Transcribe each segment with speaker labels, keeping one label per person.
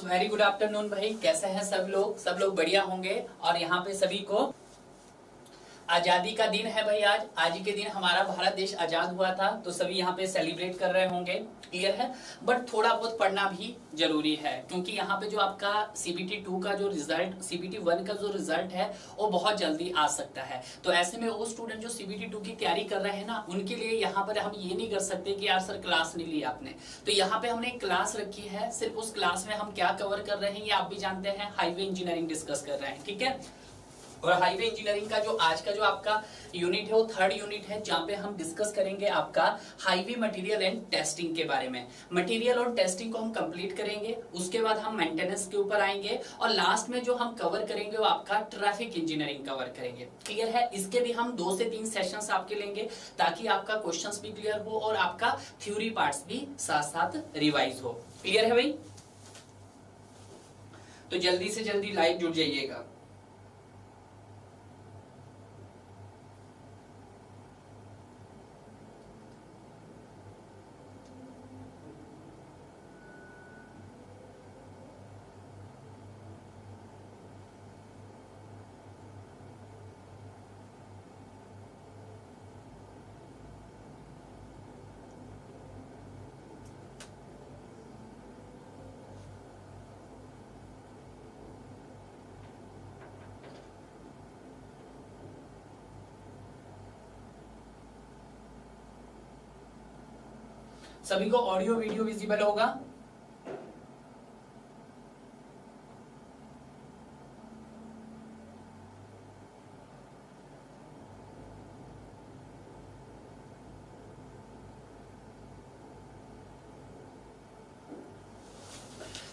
Speaker 1: Very good afternoon भाई, कैसे हैं सब लोग बढ़िया होंगे। और यहाँ पे सभी को आजादी का दिन है भाई। आज ही के दिन हमारा भारत देश आजाद हुआ था, तो सभी यहाँ पे सेलिब्रेट कर रहे होंगे, क्लियर है। बट थोड़ा बहुत पढ़ना भी जरूरी है, क्योंकि यहाँ पे जो आपका CBT 2 का जो रिजल्ट, CBT 1 का जो रिजल्ट है वो बहुत जल्दी आ सकता है। तो ऐसे में वो स्टूडेंट जो CBT 2 की तैयारी कर रहे हैं ना, उनके लिए यहाँ पर हम ये नहीं कर सकते कि यार सर क्लास नहीं ली आपने। तो यहाँ पे हमने एक क्लास रखी है, सिर्फ उस क्लास में हम क्या कवर कर रहे हैं ये आप भी जानते हैं, हाईवे इंजीनियरिंग डिस्कस कर रहे हैं, ठीक है। और हाईवे इंजीनियरिंग का जो आज का जो आपका यूनिट है वो 3rd यूनिट है, जहाँ पे हम डिस्कस करेंगे आपका हाईवे मटेरियल एंड टेस्टिंग के बारे में। मटेरियल और टेस्टिंग को हम कंप्लीट करेंगे, उसके बाद हम मेंटेनेंस के ऊपर आएंगे, और लास्ट में जो हम कवर करेंगे वो आपका ट्रैफिक इंजीनियरिंग कवर करेंगे, क्लियर है। इसके भी हम 2 से 3 सेशंस आपके लेंगे, ताकि आपका क्वेश्चंस भी क्लियर हो और आपका थ्योरी पार्ट्स भी साथ साथ रिवाइज हो, क्लियर है भाई। तो जल्दी से जल्दी लाइव जुड़ जाइएगा। सभी को ऑडियो वीडियो विजिबल होगा।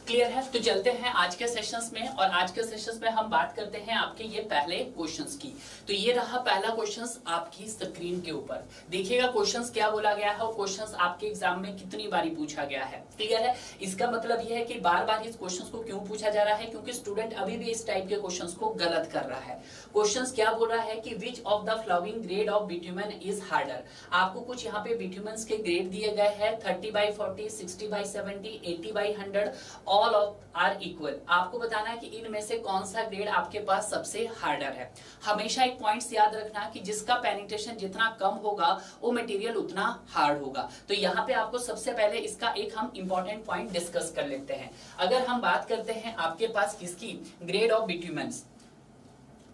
Speaker 1: क्लियर है। तो चलते हैं आज के सेशंस में, और आज के सेशंस में हम बात करते हैं आपके ये पहले क्वेश्चंस की। तो ये रहा पहला क्वेश्चंस आपकी स्क्रीन के ऊपर, देखिएगा क्वेश्चंस क्या बोला गया है और क्वेश्चंस आपके एग्जाम में कितनी बारी पूछा गया है, क्लियर है। इसका मतलब ये है कि बार बार इस क्वेश्चंस को क्यों पूछा जा रहा है, क्योंकि स्टूडेंट अभी भी इस टाइप के क्वेश्चंस को गलत कर रहा है। क्वेश्चंस क्या बोल रहा है कि which of the following grade of bitumen is harder. आपको कुछ यहाँ पे बिट्यूमेंस के ग्रेड दिए गए हैं, 30/40, 60/70, 80/100, ऑल ऑफ आर इक्वल। आपको बताना है कि इनमें से कौन सा ग्रेड आपके पास सबसे हार्डर है। हमेशा एक पॉइंट्स याद रखना कि जिसका पेनिट्रेशन जितना कम होगा वो मटेरियल उतना हार्ड होगा। तो यहाँ पे आपको सबसे पहले इसका एक हम इंपॉर्टेंट पॉइंट डिस्कस कर लेते हैं। अगर हम बात करते हैं आपके पास किसकी, ग्रेड ऑफ बिट्यूमेंस,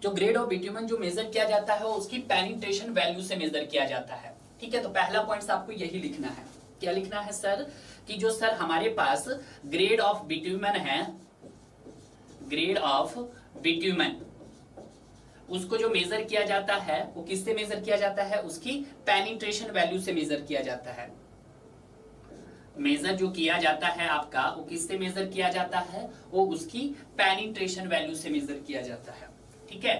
Speaker 1: जो ग्रेड ऑफ बिट्यूमेन जो मेजर किया जाता है वो उसकी पेनिट्रेशन वैल्यू से मेजर किया जाता है, ठीक है। तो पहला पॉइंट आपको यही लिखना है, क्या लिखना है सर, कि जो सर हमारे पास ग्रेड ऑफ बिट्यूमेन है, ग्रेड ऑफ बिट्यूमेन, उसको जो मेजर किया जाता है वो किससे मेजर किया जाता है, उसकी पेनिट्रेशन वैल्यू से मेजर किया जाता है। मेजर जो किया जाता है आपका वो किससे मेजर किया जाता है, वो उसकी पेनिट्रेशन वैल्यू से मेजर किया जाता है, ठीक है,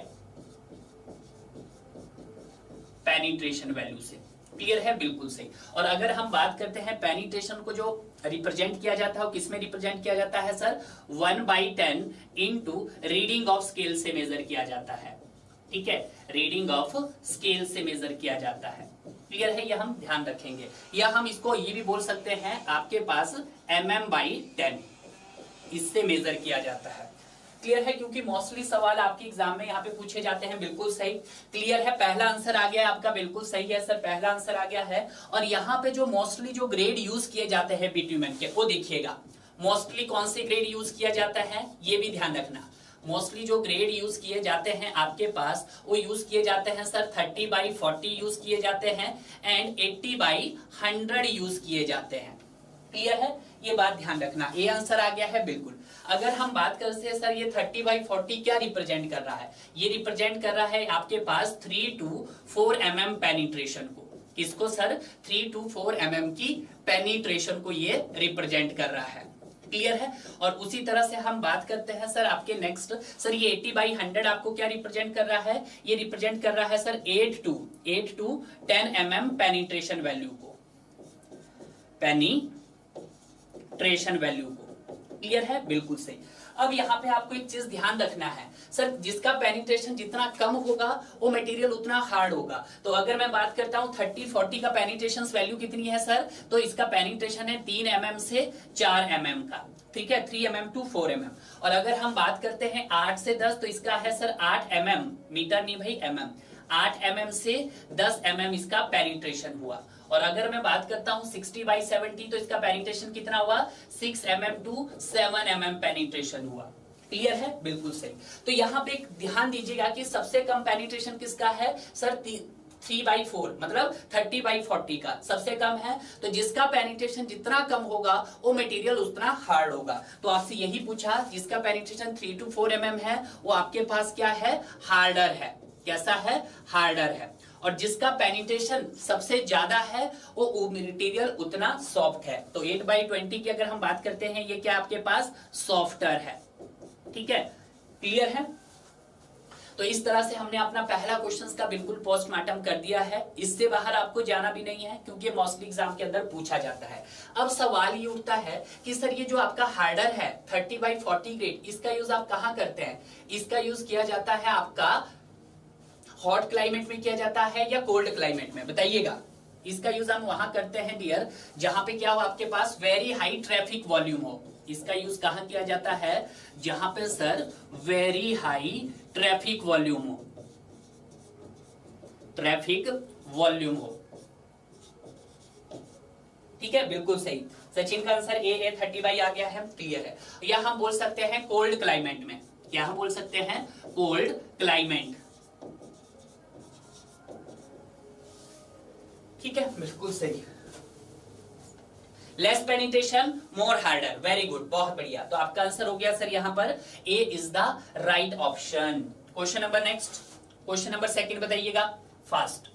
Speaker 1: पेनिट्रेशन वैल्यू से, क्लियर है, बिल्कुल सही। और अगर हम बात करते हैं पेनिट्रेशन को जो रिप्रेजेंट किया जाता है वो किसमें रिप्रेजेंट किया जाता है sir, 1/10 into reading of scale से मेजर किया जाता है, ठीक है, रीडिंग ऑफ स्केल से मेजर किया जाता है, क्लियर है, यह हम ध्यान रखेंगे। या हम इसको ये भी बोल सकते हैं आपके पास mm/10, इससे मेजर किया जाता है, क्लियर है, क्योंकि मोस्टली सवाल आपके एग्जाम में यहाँ पे पूछे जाते हैं, बिल्कुल सही, क्लियर है। पहला आंसर आ गया आपका, बिल्कुल सही है सर, पहला आंसर आ गया है। और यहाँ पे जो मोस्टली जो ग्रेड यूज किए जाते हैं बिट्यूमेन के, वो देखिएगा मोस्टली कौन से ग्रेड यूज किया जाता है, ये भी ध्यान रखना। मोस्टली जो ग्रेड यूज किए जाते हैं आपके पास वो यूज किए जाते हैं सर 30/40 यूज किए जाते हैं एंड 80/100 यूज किए जाते हैं, क्लियर है, ये बात ध्यान रखना। ये आंसर आ गया है, बिल्कुल। अगर हम बात करते हैं सर ये 30/40 क्या रिप्रेजेंट कर रहा है, ये रिप्रेजेंट कर रहा है आपके पास 3 to 4 mm पेनिट्रेशन को, किसको सर, 3 to 4 mm की पेनिट्रेशन को ये रिप्रेजेंट कर रहा है, क्लियर है। और उसी तरह से हम बात करते हैं सर आपके नेक्स्ट, सर ये 80/100 आपको क्या रिप्रेजेंट कर रहा है, ये रिप्रेजेंट कर रहा है sir 8 to 10 mm penetration value को, पेनिट्रेशन वैल्यू को, क्लियर है, बिल्कुल सही। अब यहाँ पे आपको एक चीज ध्यान रखना है सर, जिसका पेनिट्रेशन जितना कम होगा वो मटेरियल उतना हार्ड होगा। तो अगर मैं बात करता हूँ 30-40 का पेनिट्रेशन वैल्यू कितनी है सर, तो इसका पेनिट्रेशन है 3 mm से 4 mm का, ठीक है, 3 mm टू 4 mm। और अगर हम बात करते हैं 8 से 10 तो इसका है सर 8 mm, मीटर नहीं भाई mm, 8 mm से 10 mm इसका पेनिट्रेशन हुआ। और अगर मैं बात करता हूं 60/70 तो इसका पेनिट्रेशन कितना हुआ, 6 mm टू 7 mm पेनिट्रेशन हुआ। क्लियर है, बिल्कुल सही। तो यहाँ पे एक ध्यान दीजिएगा कि सबसे कम पेनिट्रेशन किसका है सर, 3/4 मतलब 30/40 का सबसे कम है। तो जिसका पेनिट्रेशन जितना कम होगा वो मटेरियल उतना हार्ड होगा। तो आपसे यही पूछा, जिसका पेनिट्रेशन 3 to 4 mm है वो आपके पास क्या है, हार्डर है। कैसा है, हार्डर है। और जिसका पेनिट्रेशन सबसे ज्यादा है वो मटेरियल उतना सॉफ्ट है। तो 8/20 की अगर हम बात करते हैं ये क्या आपके पास सॉफ्टर है। ठीक है, क्लियर है। तो इस तरह से हमने अपना पहला क्वेश्चन का बिल्कुल पोस्टमार्टम कर दिया है। इससे बाहर आपको जाना भी नहीं है क्योंकि मोस्टली एग्जाम के अंदर पूछा जाता है। अब सवाल ये उठता है कि सर ये जो आपका हार्डर है 30/40 ग्रेड, इसका यूज आप कहां करते हैं? इसका यूज किया जाता है आपका हॉट क्लाइमेट में किया जाता है या कोल्ड क्लाइमेट में, बताइएगा। इसका यूज हम वहां करते हैं डियर जहां पे क्या हो आपके पास वेरी हाई ट्रैफिक वॉल्यूम हो। इसका यूज कहां किया जाता है, जहां पे sir very high traffic volume हो, ट्रैफिक वॉल्यूम हो। ठीक है, बिल्कुल सही। सचिन का आंसर ए 30 आ गया है, क्लियर है। या हम बोल सकते हैं कोल्ड क्लाइमेट में, क्या हम बोल सकते हैं, कोल्ड क्लाइमेट। ठीक है, बिल्कुल सही। लेस पेनिट्रेशन मोर हार्डर, वेरी गुड, बहुत बढ़िया। तो आपका आंसर हो गया सर यहां पर A is the right option. Question number next, question number second बताइएगा फास्ट।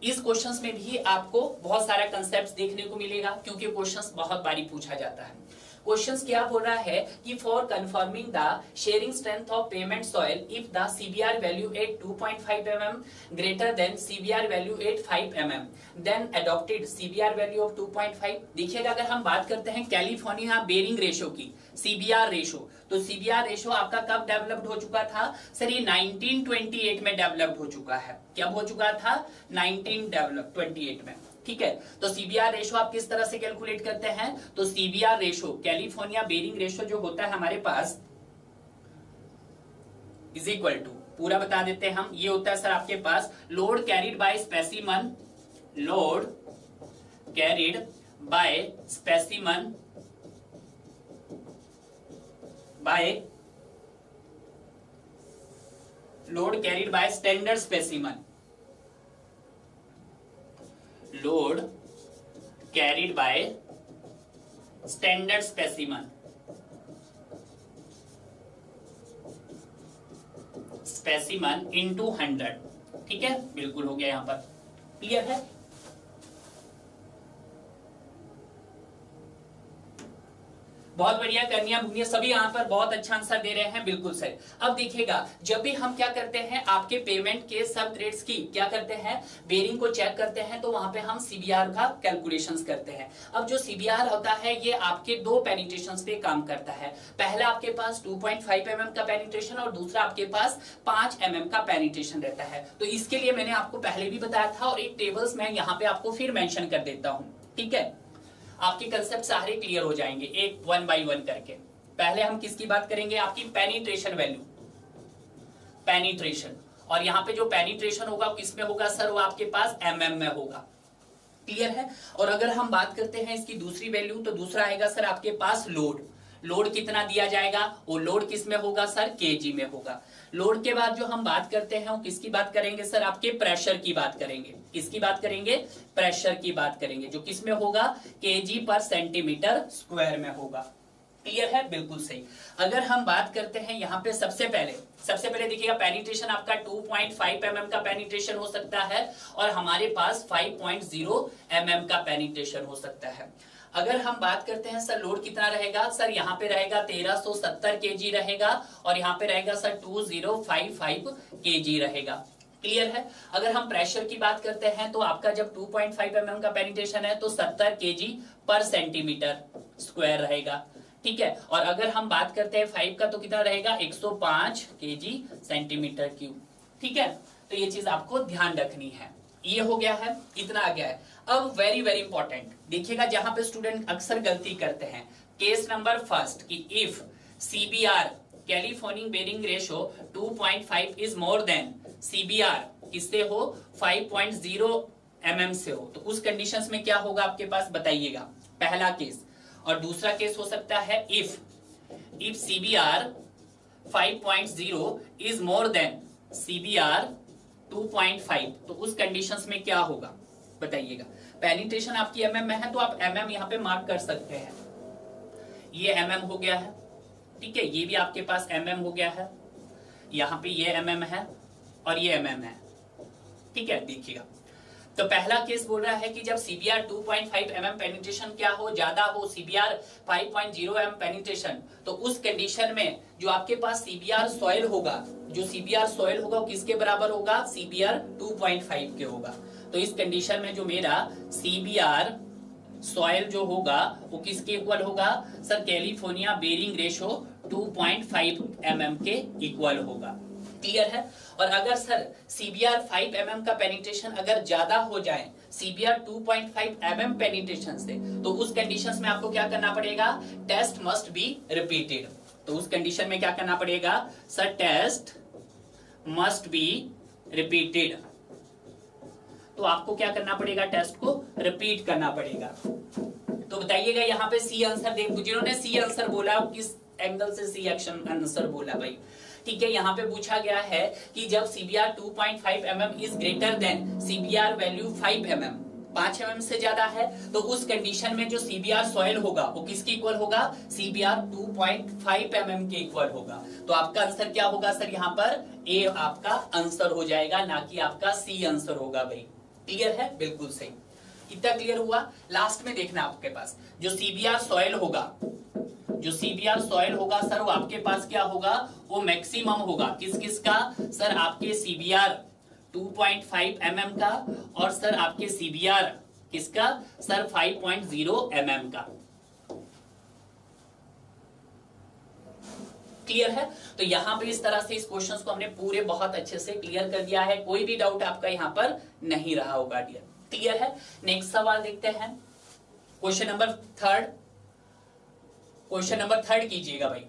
Speaker 1: इस क्वेश्चंस में भी आपको बहुत सारा कंसेप्ट देखने को मिलेगा क्योंकि क्वेश्चंस बहुत बारी पूछा जाता है। क्वेश्चंस क्या बोल रहा है कि for confirming the sharing strength of pavement soil if the CBR value at 2.5 mm greater than CBR value at 5 mm then adopted CBR value of 2.5। देखिएगा अगर हम बात करते हैं कैलिफोर्निया बेरिंग रेशो की, सीबीआर रेशो, तो सीबीआर रेशो आपका कब डेवलप्ड हो चुका था सर, ये 1928 में डेवलप्ड हो चुका है। कब हो चुका था, 1928 में। ठीक है, तो सीबीआर रेशो आप किस तरह से कैलकुलेट करते हैं, तो CBR ratio California bearing ratio जो होता है हमारे पास इज इक्वल टू, पूरा बता देते हैं हम, ये होता है सर आपके पास load carried by specimen, load carried by specimen by load carried by standard specimen, load carried by standard specimen, specimen into 100। ठीक है, बिल्कुल हो गया यहां पर, क्लियर है। बहुत बढ़िया, कन्या भूमिया सभी यहाँ पर बहुत अच्छा आंसर दे रहे हैं, बिल्कुल सही। अब देखिएगा जब भी हम क्या करते हैं आपके पेमेंट के सब ग्रेड्स की क्या करते हैं, बेरिंग को चेक करते हैं, तो वहां पे हम सीबीआर का कैलकुलेशंस करते हैं। अब जो सीबीआर होता है ये आपके दो पेनिट्रेशंस पे काम करता है। पहला आपके पास 2.5 mm का पेनिट्रेशन और दूसरा आपके पास 5 mm का पेनिट्रेशन रहता है। तो इसके लिए मैंने आपको पहले भी बताया था और एक टेबल्स मैं यहाँ पे आपको फिर मेंशन कर देता हूँ। ठीक है, आपके कंसेप्ट सारे क्लियर हो जाएंगे एक 1 by 1 करके। पहले हम किसकी बात करेंगे, आपकी पेनिट्रेशन वैल्यू, पेनिट्रेशन। और यहाँ पे जो पेनिट्रेशन होगा किसमें होगा सर, वो आपके पास mm में होगा, क्लियर है। और अगर हम बात करते हैं इसकी दूसरी वैल्यू, तो दूसरा आएगा सर आपके पास लोड। लोड कितना दिया जाएगा, वो लोड किस में होगा सर, केजी में होगा। लोड के बाद जो हम बात करते हैं वो किसकी बात करेंगे सर, आपके प्रेशर की बात करेंगे। किसकी बात करेंगे, प्रेशर की बात करेंगे, जो किस में होगा, केजी पर सेंटीमीटर स्क्वायर में होगा। क्लियर है, बिल्कुल सही। अगर हम बात करते हैं यहाँ पे सबसे पहले देखिएगा पेनिट्रेशन आपका 2.5 mm का पेनिट्रेशन हो सकता है और हमारे पास 5.0 mm का पेनिट्रेशन हो सकता है। अगर हम बात करते हैं सर लोड कितना रहेगा, सर यहाँ पे रहेगा 1370 केजी रहेगा और यहाँ पे रहेगा सर 2055 केजी रहेगा। क्लियर है। अगर हम प्रेशर की बात करते हैं तो आपका जब 2.5 mm का पेनिट्रेशन है तो 70 केजी पर सेंटीमीटर स्क्वायर रहेगा। ठीक है, और अगर हम बात करते हैं 5 का तो कितना रहेगा, 105 केजी सेंटीमीटर क्यूब। ठीक है, तो ये चीज आपको ध्यान रखनी है। ये हो गया है, इतना आ गया है। अब वेरी वेरी इंपॉर्टेंट देखिएगा, जहां पे स्टूडेंट अक्सर गलती करते हैं, केस नंबर फर्स्ट कि if CBR California bearing ratio 2.5 is more than CBR किससे हो 5.0 mm से हो, तो उस कंडीशंस में क्या होगा आपके पास बताइएगा, पहला केस। और दूसरा केस हो सकता है if CBR 5.0 is more than CBR 2.5, तो उस कंडीशंस में क्या होगा बताइएगा। पेनिट्रेशन आपकी mm में है तो आप mm यहाँ पे मार्क कर सकते हैं, ये mm हो गया है, ठीक है, ये भी आपके पास mm हो गया है, यहाँ पे ये mm है और ये mm है, ठीक है। देखिएगा तो पहला केस बोल रहा है कि जब सीबीआर 2.5 mm पेनिट्रेशन क्या हो, ज्यादा हो सीबीआर 5.0 mm पेनिट्रेशन, तो उस कंडीशन में जो आपके पास सीबीआर सॉइल होगा, जो सीबीआर सॉइल होगा वो किसके बराबर होगा, सीबीआर 2.5 के होगा। तो इस कंडीशन में जो मेरा सीबीआर सॉइल जो होगा वो किसके इक्वल होगा sir, California bearing ratio 2.5 mm के इक्वल होगा। क्लियर है। और अगर सर सीबीआर 5 mm का पेनिट्रेशन अगर ज्यादा हो जाए सीबीआर 2.5 mm पेनिट्रेशन से, तो उस कंडीशंस में आपको क्या करना पड़ेगा, टेस्ट मस्ट बी रिपीटेड। तो उस कंडीशन में क्या करना पड़ेगा sir, test must be repeated. तो आपको क्या करना पड़ेगा, टेस्ट को रिपीट करना पड़ेगा। तो बताइएगा यहाँ पे सी आंसर देख, जिन्होंने सी आंसर बोला किस एंगल से सी एक्शन आंसर बोला भाई, ठीक है। यहाँ पे पूछा गया है कि जब CBR 2.5 mm is greater than CBR value 5 mm, 5 mm से ज्यादा है, तो उस कंडीशन में जो सीबीआर सॉइल होगा वो किसके इक्वल होगा, सीबीआर 2.5 mm के इक्वल होगा। तो आपका आंसर क्या होगा सर, यहाँ पर ए आपका आंसर हो जाएगा, ना कि आपका सी आंसर होगा भाई। क्लियर है, बिल्कुल सही। इतना क्लियर हुआ। लास्ट में देखना आपके पास जो सीबीआर सॉइल होगा, जो सीबीआर सॉइल होगा सर वो आपके पास क्या होगा, वो मैक्सिमम होगा किस किस का सर, आपके सीबीआर 2.5 mm का, और सर आपके सीबीआर किसका सर 5.0 mm का। क्लियर है। तो यहां पे इस तरह से इस क्वेश्चंस को हमने पूरे बहुत अच्छे से क्लियर कर दिया है, कोई भी डाउट आपका यहां पर नहीं रहा होगा डियर। क्लियर है। नेक्स्ट सवाल देखते हैं, question number third. Question number third कीजिएगा भाई।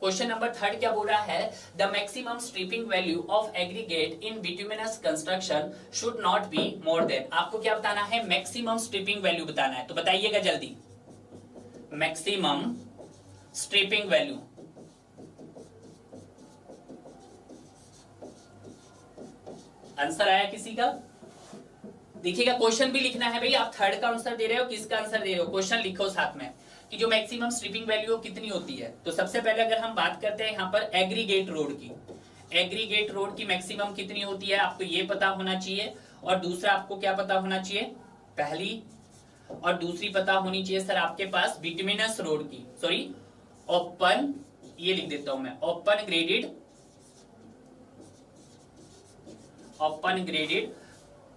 Speaker 1: क्वेश्चन नंबर थर्ड क्या बोल रहा है, the maximum stripping value of aggregate in bituminous construction should not be more than. आपको क्या बताना है, मैक्सिमम स्ट्रिपिंग वैल्यू बताना है, तो बताइएगा जल्दी। मैक्सिमम स्ट्रिपिंग वैल्यू, आंसर आया किसी का? देखिएगा क्वेश्चन भी लिखना है भाई, आप थर्ड का आंसर दे रहे हो, किसका आंसर दे रहे हो, क्वेश्चन लिखो साथ में कि जो मैक्सिमम स्ट्रिपिंग वैल्यू कितनी होती है। तो सबसे पहले अगर हम बात करते हैं यहाँ पर एग्रीगेट रोड की, एग्रीगेट रोड की मैक्सिमम कितनी होती है आपको ये पता होना चाहिए, और दूसरा आपको क्या पता होना चाहिए, पहली और दूसरी पता होनी चाहिए सर आपके पास बिटुमिनस रोड की, सॉरी ओपन, ये लिख देता हूं मैं, ओपन ग्रेडेड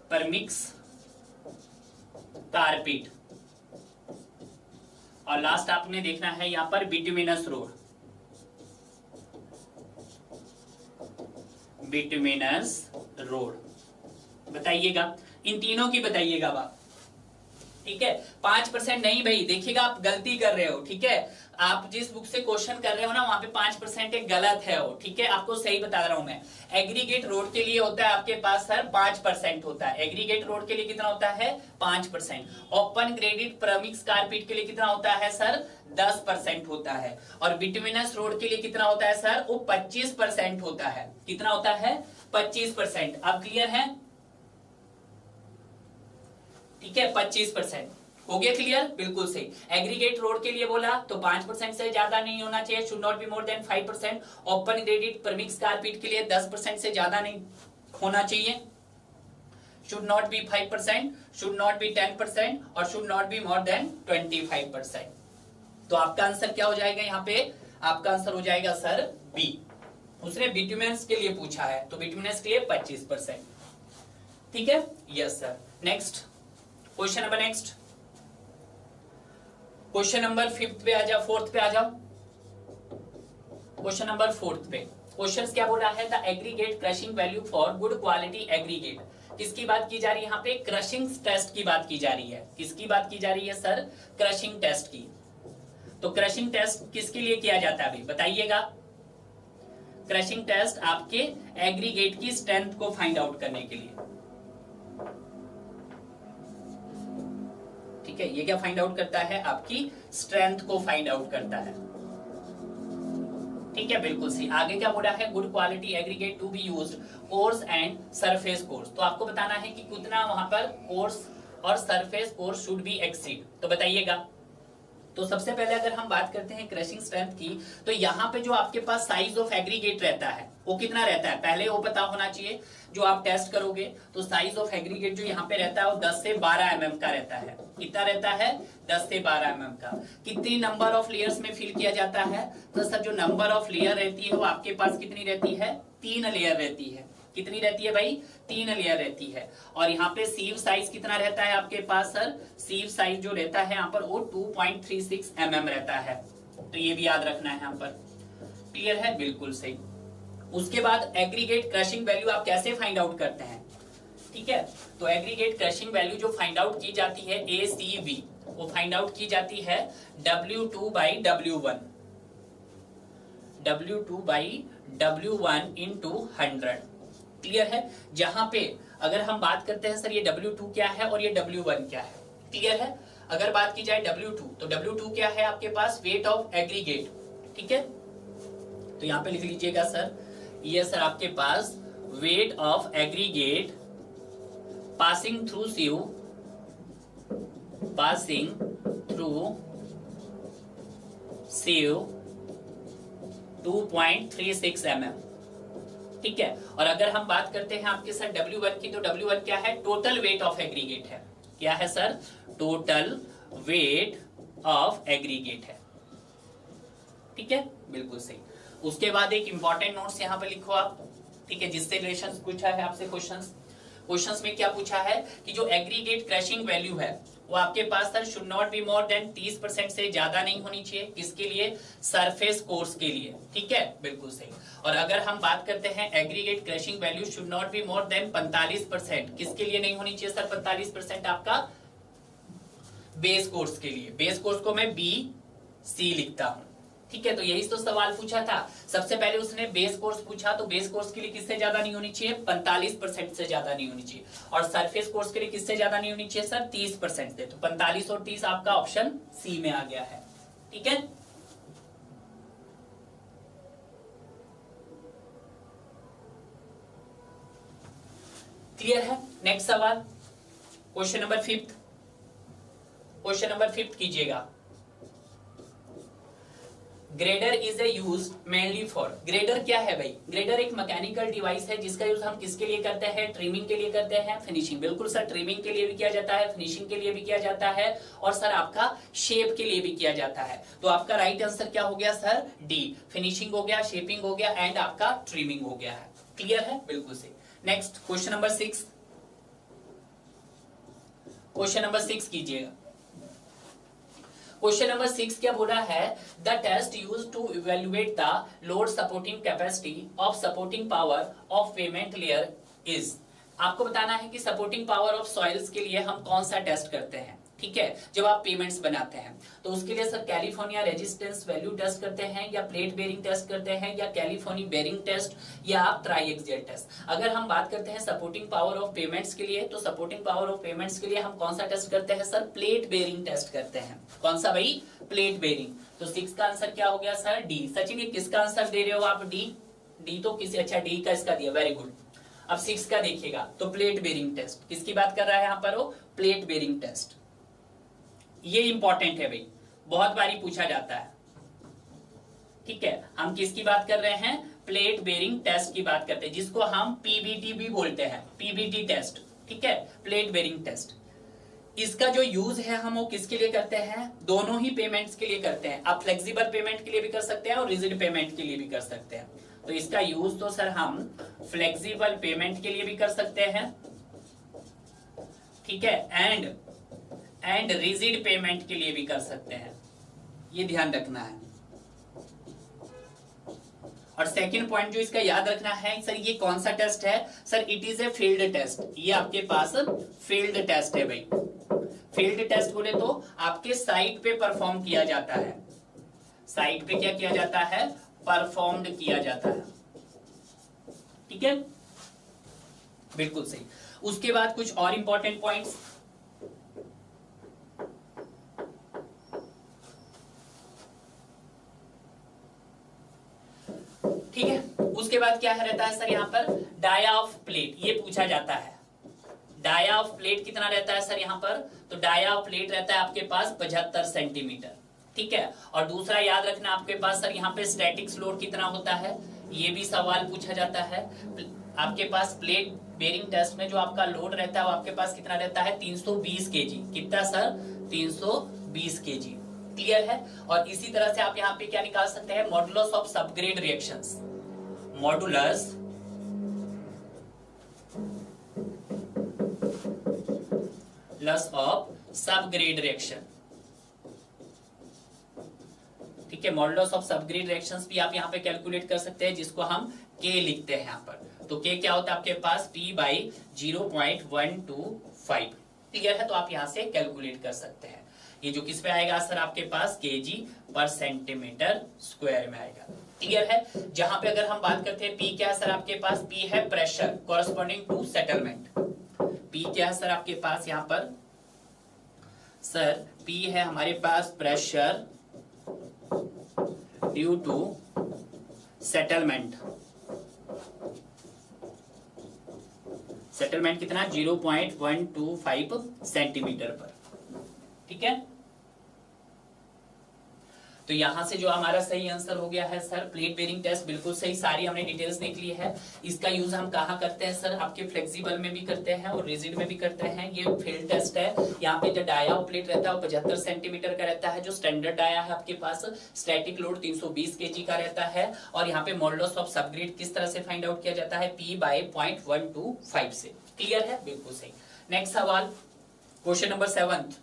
Speaker 1: परमिक्स कारपेट, और लास्ट आपने देखना है यहां पर बिटुमिनस रोड, बिटुमिनस रोड। बताइएगा इन तीनों की, बताइएगा आप, ठीक है। 5% नहीं भाई, देखिएगा आप गलती कर रहे हो, ठीक है। आप जिस बुक से क्वेश्चन कर रहे हो ना वहां पे 5% एक गलत है वो, ठीक है, आपको सही बता रहा हूं मैं। एग्रीगेट रोड के लिए होता है आपके पास सर 5% होता है, एग्रीगेट रोड के लिए कितना होता है 5%। ओपन ग्रेडेड परमिक्स कारपेट के लिए कितना होता है सर 10% होता है, और बिटुमिनस रोड के लिए कितना होता है सर, वो 25% होता है। कितना होता है 25%। अब क्लियर है, ठीक है, 25% हो गया क्लियर, बिल्कुल सही। एग्रीगेट रोड के लिए बोला तो 5% से ज्यादा नहीं होना चाहिए, should not be more than 5%। Open graded premix carpet के लिए 10% से ज्यादा नहीं होना चाहिए, should not be 5%, should not be 10%, और should not be more than 25%। तो आपका आंसर क्या हो जाएगा यहाँ पे, आपका आंसर हो जाएगा सर बी। उसने बिटुमिनस के लिए पूछा है तो बिटुमिनस के लिए 25%, ठीक है। Yes sir. Next question number, next question number 5th पे आ जाओ, 4th पे आ जाओ। क्वेश्चन नंबर 4th पे क्वेश्चन क्या बोल रहा है, the aggregate crushing value for good quality aggregate. किसकी बात की जा रही है यहाँ पे, क्रशिंग टेस्ट की बात की जा रही है। किसकी बात की जा रही है सर, क्रशिंग टेस्ट की। तो क्रशिंग टेस्ट किसके लिए किया जाता है भाई बताइएगा? क्रशिंग टेस्ट आपके एग्रीगेट की स्ट्रेंथ को फाइंड आउट करने के लिए। ठीक है, ये क्या फाइंड आउट करता है? आपकी स्ट्रेंथ को फाइंड आउट करता है। ठीक है, बिल्कुल सही। आगे क्या बोला है? Good quality aggregate to be used course and surface course. तो आपको बताना है कि कितना वहां पर कोर्स और surface course should be exceed. तो बताइएगा। तो सबसे पहले अगर हम बात करते हैं क्रशिंग स्ट्रेंथ की, तो यहाँ पे जो आपके पास साइज ऑफ एग्रीगेट रहता है वो कितना रहता है? पहले वो पता होना चाहिए। जो आप टेस्ट करोगे तो साइज ऑफ एग्रीगेट जो यहाँ पे रहता है वो 10 से 12 mm का रहता है। कितना रहता है? 10 से 12 mm का। कितनी नंबर ऑफ लेयर्स में फिल किया जाता है? तो सर जो नंबर ऑफ लेयर रहती है वो आपके पास कितनी रहती है? 3 लेयर रहती है। कितनी रहती है भाई? 3 लेयर रहती है। और यहाँ पे सीव साइज कितना रहता है आपके पास? सर सीव साइज जो रहता है यहाँ पर वो 2.36 mm रहता है। तो ये भी याद रखना है यहाँ पर। क्लियर है? बिल्कुल सही। उसके बाद एग्रीगेट क्रशिंग वैल्यू आप कैसे फाइंड आउट करते हैं? ठीक है, तो एग्रीगेट क्रशिंग वैल्यू जो फाइंड आउट की जाती है ACV, वो फाइंड आउट की जाती है W2/W1 W2/W1 into 100। क्लियर है? जहां पे अगर हम बात करते हैं सर ये W2 क्या है और ये W1 क्या है। क्लियर है? अगर बात की जाए W2, तो W2 क्या है आपके पास? Weight of aggregate. ठीक है, तो यहां पे लिख लीजिएगा सर, ये सर आपके पास weight of aggregate passing through sieve 2.36 mm। ठीक है, और अगर हम बात करते हैं आपके सर W1 की, तो W1 क्या है? टोटल वेट ऑफ एग्रीगेट है। क्या है sir? Total weight of aggregate है। ठीक है, बिल्कुल सही। उसके बाद एक इंपॉर्टेंट नोट्स यहाँ पे लिखो आप। ठीक है, जिससे रिलेशन पूछा है आपसे क्वेश्चंस में क्या पूछा है कि जो एग्रीगेट क्रशिंग वैल्यू है वो आपके पास sir should not be more than 30% से ज्यादा नहीं होनी चाहिए। किसके लिए? सरफेस कोर्स के लिए। ठीक है, बिल्कुल सही। और अगर हम बात करते हैं aggregate crushing value should not be more then 45%, किसके लिए नहीं होनी चाहिए सर 45%? आपका बेस कोर्स के लिए। बेस कोर्स को मैं BC लिखता हूं। ठीक है, तो यही तो सवाल पूछा था। सबसे पहले उसने बेस कोर्स पूछा, तो बेस कोर्स के लिए किससे ज्यादा नहीं होनी चाहिए? 45% से ज्यादा नहीं होनी चाहिए। और सरफेस कोर्स के लिए किससे ज्यादा नहीं होनी चाहिए सर? 30% से। तो 45 और 30 आपका ऑप्शन सी में आ गया है। ठीक है, क्लियर है? नेक्स्ट सवाल, क्वेश्चन नंबर 5। क्वेश्चन नंबर 5 कीजिएगा। Grader is use mainly for. Grader क्या है भाई? ग्रेडर एक मैकेनिकल डिवाइस है जिसका यूज हम किसके लिए करते हैं? ट्रिमिंग के लिए करते हैं, फिनिशिंग। बिल्कुल सर, ट्रिमिंग के लिए भी किया जाता है, फिनिशिंग के लिए भी किया जाता है, और सर आपका शेप के लिए भी किया जाता है। तो आपका राइट आंसर क्या हो गया सर? डी। फिनिशिंग हो गया, शेपिंग हो गया एंड आपका ट्रिमिंग हो गया है। क्लियर है? बिल्कुल सही। Next question number 6। Question number 6 कीजिएगा। क्वेश्चन नंबर 6 क्या बोला है? The test used to evaluate the load supporting capacity of supporting power of pavement layer is. आपको बताना है कि सपोर्टिंग पावर ऑफ सॉइल्स के लिए हम कौन सा टेस्ट करते हैं। ठीक है, जब आप पेमेंट्स बनाते हैं तो उसके लिए sir California resistance value test करते हैं, या प्लेट बेरिंग टेस्ट करते हैं, या कैलिफोर्निया बेरिंग टेस्ट, या आप ट्राइएक्सियल टेस्ट। अगर हम बात करते हैं सपोर्टिंग पावर ऑफ पेमेंट्स के लिए, तो सपोर्टिंग पावर ऑफ पेमेंट्स के लिए हम कौन सा टेस्ट करते हैं सर? प्लेट बेरिंग टेस्ट करते हैं। कौन सा भाई? Plate bearing. तो 6 का आंसर क्या हो गया सर? डी। सचिन, ये किसका आंसर दे रहे हो आप? डी तो किसी, अच्छा डी का इसका दिया, वेरी गुड। अब 6 का देखिएगा, तो प्लेट बेरिंग टेस्ट किसकी बात कर रहा है यहाँ पर? वो प्लेट बेरिंग टेस्ट। ये इंपॉर्टेंट है भाई, बहुत बारी पूछा जाता है। ठीक है, हम किसकी बात कर रहे हैं? प्लेट बेरिंग टेस्ट की बात करते हैं, जिसको हम पीबीटी भी बोलते हैं, पीबीटी टेस्ट। ठीक है, प्लेट बेरिंग टेस्ट। इसका जो यूज है हम वो किसके लिए करते हैं? दोनों ही पेमेंट्स के लिए करते हैं। आप फ्लेक्सिबल पेमेंट के लिए भी कर सकते हैं और रिजिड पेमेंट के लिए भी कर सकते हैं। तो इसका यूज तो सर हम फ्लेक्सिबल पेमेंट के लिए भी कर सकते हैं, ठीक है, एंड रिजिड पेमेंट के लिए भी कर सकते हैं। ये ध्यान रखना है। और सेकंड पॉइंट जो इसका याद रखना है सर, ये कौन सा टेस्ट है sir? It is a field test. ये आपके पास फील्ड टेस्ट है भाई। फील्ड टेस्ट बोले तो आपके साइट पे परफॉर्म किया जाता है। साइट पे क्या किया जाता है, परफॉर्म्ड किया जाता है। ठीक है, बिल्कुल सही। उसके बाद कुछ और इंपॉर्टेंट पॉइंट्स, ठीक है। उसके बाद क्या रहता है सर यहाँ पर, डाया ऑफ प्लेट, ये पूछा जाता है। डाया ऑफ प्लेट कितना रहता है सर यहाँ पर, तो डाया ऑफ प्लेट रहता है आपके पास 75 सेंटीमीटर। ठीक है, और दूसरा याद रखना आपके पास सर यहाँ पे स्टैटिक्स लोड कितना होता है, ये भी सवाल पूछा जाता है। आपके पास प्लेट बेरिंग टेस्ट में जो आपका लोड रहता है वो आपके पास कितना रहता है, 320 केजी। कितना सर, 320 केजी। क्लियर है। और इसी तरह से आप यहाँ पे क्या निकाल सकते हैं, modulus of subgrade reactions, modulus of subgrade reaction. ठीक है, मॉडुलस ऑफ सबग्रेड रिएक्शंस भी आप यहाँ पे कैलकुलेट कर सकते हैं, जिसको हम K लिखते हैं यहाँ पर। तो K क्या होता है आपके पास, P बाई 0.125। क्लियर है, तो आप यहाँ से कैलकुलेट कर सकते हैं। ये जो किस पे आएगा सर आपके पास, kg पर सेंटीमीटर स्क्वायर में आएगा। क्लियर है। जहां पे अगर हम बात करते हैं P क्या है सर आपके पास, P है pressure corresponding to settlement. P क्या है सर आपके पास यहाँ पर, सर P है हमारे पास pressure due to settlement. Settlement कितना, 0.125 सेंटीमीटर पर। ठीक है, तो यहां से जो हमारा सही आंसर हो गया है सर, प्लेट बेरिंग टेस्ट बिल्कुल सही, सारी हमने डिटेल्स देख ली है। इसका यूज हम कहाँ करते हैं सर, आपके फ्लेक्सिबल में भी करते हैं और रिजिड में भी करते हैं। ये फील्ड टेस्ट है। यहाँ पे जो डाया ऑफ प्लेट रहता है वो 75 सेंटीमीटर का रहता है। जो स्टैंडर्ड डाया है आपके पास, स्टैटिक लोड 320 केजी का रहता है। और यहाँ पे मॉडुलस ऑफ सबग्रेड किस तरह से फाइंड आउट किया जाता है, P बाई 0.125 से। क्लियर है, बिल्कुल सही। नेक्स्ट सवाल, क्वेश्चन नंबर 7।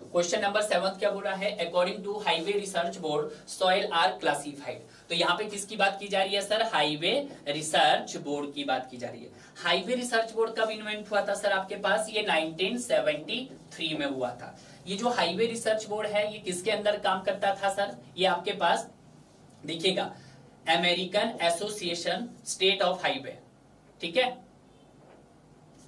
Speaker 1: क्वेश्चन नंबर 7 क्या बोल रहा है, according to highway research board soil are classified. तो यहाँ पे किसकी बात की जा रही है सर, हाईवे रिसर्च बोर्ड की बात की जा रही है। हाईवे रिसर्च बोर्ड कब इन्वेंट हुआ था सर आपके पास, ये 1973 में हुआ था। ये जो हाईवे रिसर्च बोर्ड है ये किसके अंदर काम करता था सर, ये आपके पास देखिएगा, American association state of highway. ठीक है,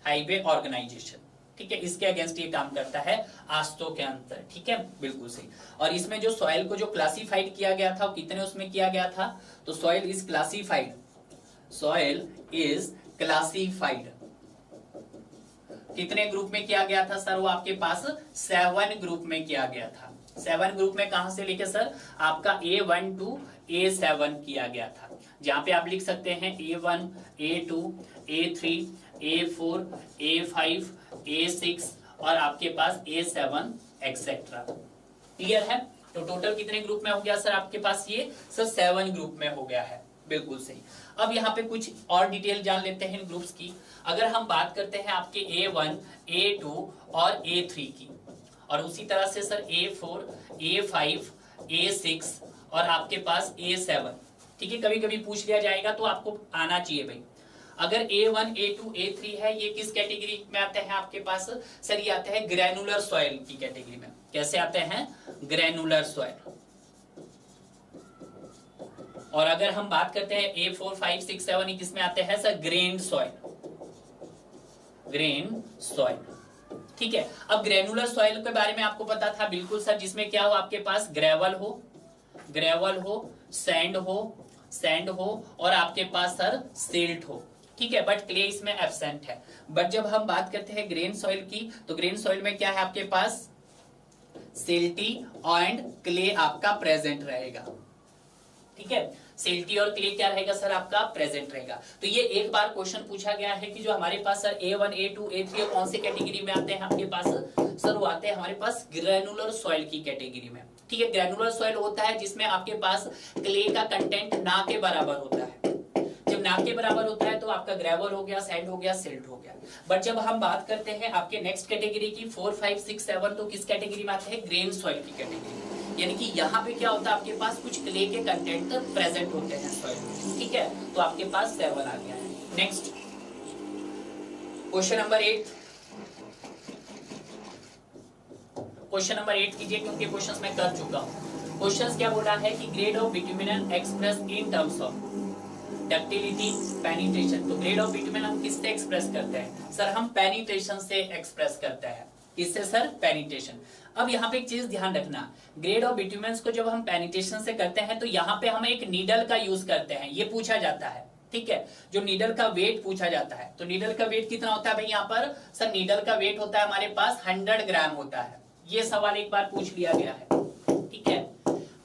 Speaker 1: हाईवे ऑर्गेनाइजेशन। ठीक है, इसके अगेंस्ट ये काम करता है आस्तो के अंदर। ठीक है, बिल्कुल सही। और इसमें जो सॉइल को जो क्लासिफाइड किया गया था वो कितने उसमें किया गया था, तो soil is classified, soil is classified कितने ग्रुप में किया गया था सर, वो आपके पास 7 ग्रुप में किया गया था। 7 ग्रुप में कहां से लेके सर, आपका A1 to A7 किया गया था। जहां पे आप लिख सकते हैं A1, A2, A3, A4, A5, A6 और आपके पास A7 एक्सेट्रा। क्लियर है। तो टोटल कितने ग्रुप में हो गया सर आपके पास, ये सर 7 ग्रुप में हो गया है। बिल्कुल सही। अब यहाँ पे कुछ और डिटेल जान लेते हैं इन ग्रुप्स की। अगर हम बात करते हैं आपके A1, A2 और A3 की, और उसी तरह से सर A4, A5, A6 और आपके पास A7। ठीक है, कभी कभी पूछ लिया जाएगा तो आपको आना चाहिए भाई। अगर A1, A2, A3 है, ये किस कैटेगरी में आते हैं आपके पास सर, ये आते हैं ग्रैनुलर सॉइल की कैटेगरी में। कैसे आते हैं, ग्रैनुलर सॉइल। और अगर हम बात करते हैं A4, 5, 6, 7, ये किस में आते हैं sir, grain soil, grain soil. ठीक है, अब ग्रेनुलर सॉइल के बारे में आपको पता था, बिल्कुल सर, जिसमें क्या हो आपके पास, ग्रेवल हो, ग्रेवल हो, सैंड हो, सैंड हो और आपके पास सर सिल्ट हो। ठीक है, बट क्ले इसमें एब्सेंट है। बट जब हम बात करते हैं ग्रेन सॉइल की, तो ग्रेन सॉइल में क्या है आपके पास, सिल्टी एंड क्ले आपका प्रेजेंट रहेगा। ठीक है, सिल्टी और क्ले क्या रहेगा सर आपका, प्रेजेंट रहेगा। तो ये एक बार क्वेश्चन पूछा गया है कि जो हमारे पास सर A1, A2, A3 कौन से कैटेगरी में आते हैं आपके पास सर, वो आते हैं हमारे पास ग्रेनुलर सॉइल की कैटेगरी में। ठीक है, ग्रेनुलर सॉइल होता है जिसमें आपके पास क्ले का कंटेंट ना के बराबर होता है। जब ना के बराबर होता है तो आपका ग्रेवल हो गया, सैंड हो गया, सिल्ट हो गया। बट जब हम बात करते हैं आपके नेक्स्ट कैटेगरी की 4, 5, 6, 7, तो किस कैटेगरी में आते हैं, ग्रेन सॉइल की कैटेगरी। यानी कि यहाँ पे क्या होता है आपके पास, कुछ क्ले के कंटेंट प्रेजेंट होते हैं सॉइल में। ठीक है, तो आपके पास 7 आ गया है। Next question number 8। Question number 8 कीजिए, क्योंकि क्वेश्चंस मैं कर चुका हूं। क्वेश्चन क्या बोला है कि grade of bitumen express in terms of ductility, penetration. तो ग्रेड ऑफ बिटुमिन हम किससे एक्सप्रेस करते हैं सर? हम पेनिट्रेशन से एक्सप्रेस करते हैं। किससे सर? पेनिट्रेशन। अब यहाँ पे एक चीज ध्यान रखना, ग्रेड ऑफ बिटुमेंस को जब हम पेनिट्रेशन से करते हैं तो यहाँ पे हम एक नीडल का यूज करते हैं, ये पूछा जाता है, ठीक है। जो नीडल का वेट पूछा जाता है, तो नीडल का वेट कितना होता है भाई? यहाँ पर सर नीडल का वेट होता है हमारे पास 100 ग्राम होता है। ये सवाल एक बार पूछ लिया गया है, ठीक है,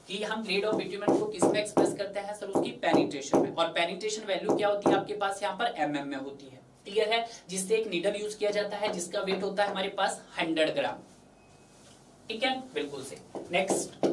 Speaker 1: कि हम ग्रेड ऑफ बिटुमेन को किस में एक्सप्रेस करते हैं सर? उसकी पेनिट्रेशन में। और पेनिट्रेशन वैल्यू क्या होती है आपके पास यहाँ पर? mm में होती है। क्लियर है? जिससे एक नीडल यूज किया जाता है जिसका वेट होता है हमारे पास 100 ग्राम, ठीक है, बिल्कुल से। नेक्स्ट,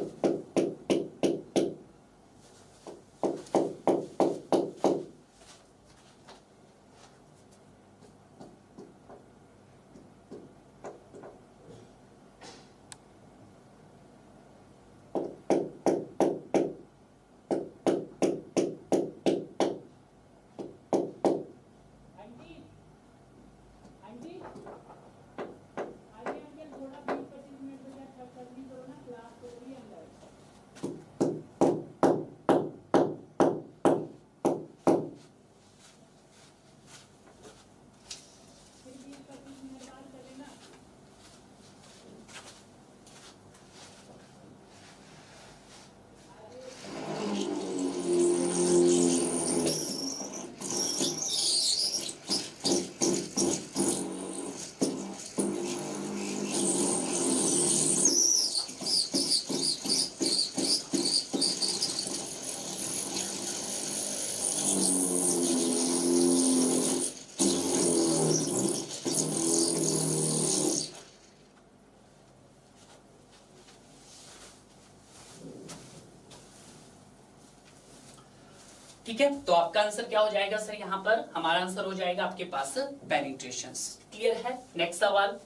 Speaker 1: ठीक है, तो आपका आंसर क्या हो जाएगा सर? यहाँ पर हमारा आंसर हो जाएगा आपके पास पेनिट्रेशन। क्लियर है? नेक्स्ट सवाल,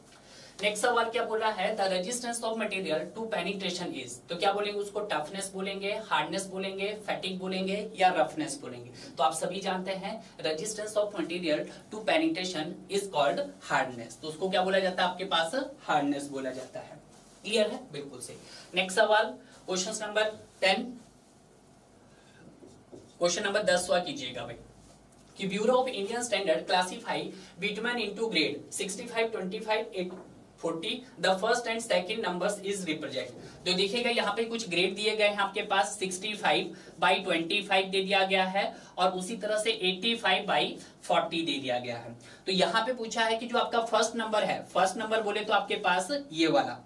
Speaker 1: नेक्स्ट सवाल क्या बोला है? The resistance of material to penetration is, तो क्या बोलेंगे उसको? टफनेस बोलेंगे, हार्डनेस बोलेंगे, फैटिग बोलेंगे या रफनेस बोलेंगे? तो आप सभी जानते हैं resistance of material to penetration is called hardness, तो उसको क्या बोला जाता है आपके पास? हार्डनेस बोला जाता है। क्लियर है? बिल्कुल से। नेक्स्ट सवाल, क्वेश्चन नंबर 10, क्वेश्चन नंबर 10वां कीजिएगा भाई, कि bureau of Indian standard classify bitumen into grade 65, 25, 40, the first and second numbers is represent. तो देखिएगा यहाँ पे कुछ ग्रेड दिए गए हैं आपके पास, 65/25 दे दिया गया है और उसी तरह से 85/40 दे दिया गया है। तो यहाँ पे पूछा है कि जो आपका फर्स्ट नंबर है, फर्स्ट नंबर बोले तो आपके पास ये वाला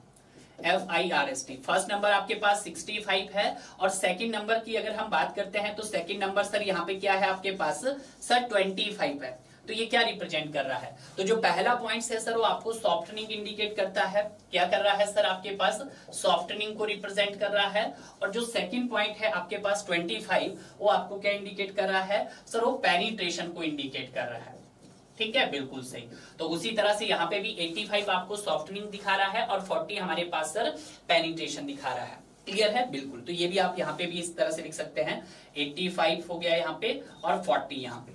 Speaker 1: FIRST, फर्स्ट नंबर आपके पास 65 है और सेकंड नंबर की अगर हम बात करते हैं तो सेकंड नंबर सर यहाँ पे क्या है आपके पास? सर 25 है। तो ये क्या रिप्रेजेंट कर रहा है? तो जो पहला पॉइंट है सर वो आपको सॉफ्टनिंग इंडिकेट करता है। क्या कर रहा है सर? आपके पास सॉफ्टनिंग को रिप्रेजेंट कर रहा है। और जो सेकंड पॉइंट है आपके पास 25, वो आपको क्या इंडिकेट कर रहा है सर? वो पेनिट्रेशन को इंडिकेट कर रहा है। ठीक है, बिल्कुल सही। तो उसी तरह से यहाँ पे भी 85 आपको सॉफ्टनिंग दिखा रहा है और 40 हमारे पास सर पेनिट्रेशन दिखा रहा है। क्लियर है? बिल्कुल। तो ये भी आप यहाँ पे भी इस तरह से लिख सकते हैं, 85 हो गया यहाँ पे और 40 यहाँ पे।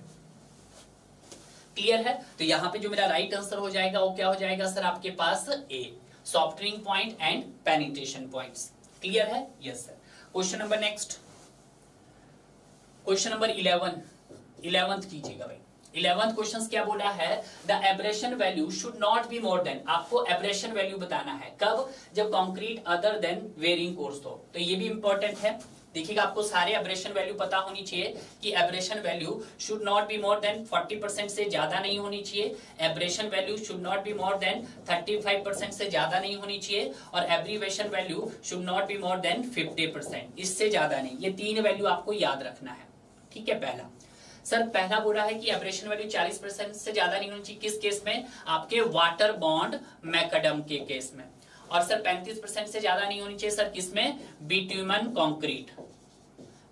Speaker 1: क्लियर है? तो यहाँ पे जो मेरा राइट आंसर हो जाएगा वो क्या हो जाएगा सर? आपके पास A, softening point and penetration points. Clear है? Yes sir. Question number next, question number 11th कीजिएगा भाई। 11th क्वेश्चन क्या बोला है? The abrasion value should not be more than, आपको एब्रेशन वैल्यू बताना है कब? जब concrete other than wearing course हो। तो ये भी इंपॉर्टेंट है, देखिएगा आपको सारे एब्रेशन वैल्यू पता होनी चाहिए कि abrasion value should not be more than 40% से ज्यादा नहीं होनी चाहिए, abrasion value should not be more than 35% से ज्यादा नहीं होनी चाहिए और abbreviation value should not be more than 50%, इससे ज्यादा नहीं। ये 3 वैल्यू आपको याद रखना है। ठीक है, पहला सर, पहला बोला है कि एब्रेशन वैल्यू 40% से ज्यादा नहीं होनी चाहिए। किस केस में? आपके वाटर बॉन्ड मैकडम के केस में। और सर 35% से ज्यादा नहीं होनी चाहिए सर किसमें? बिट्यूमन कंक्रीट,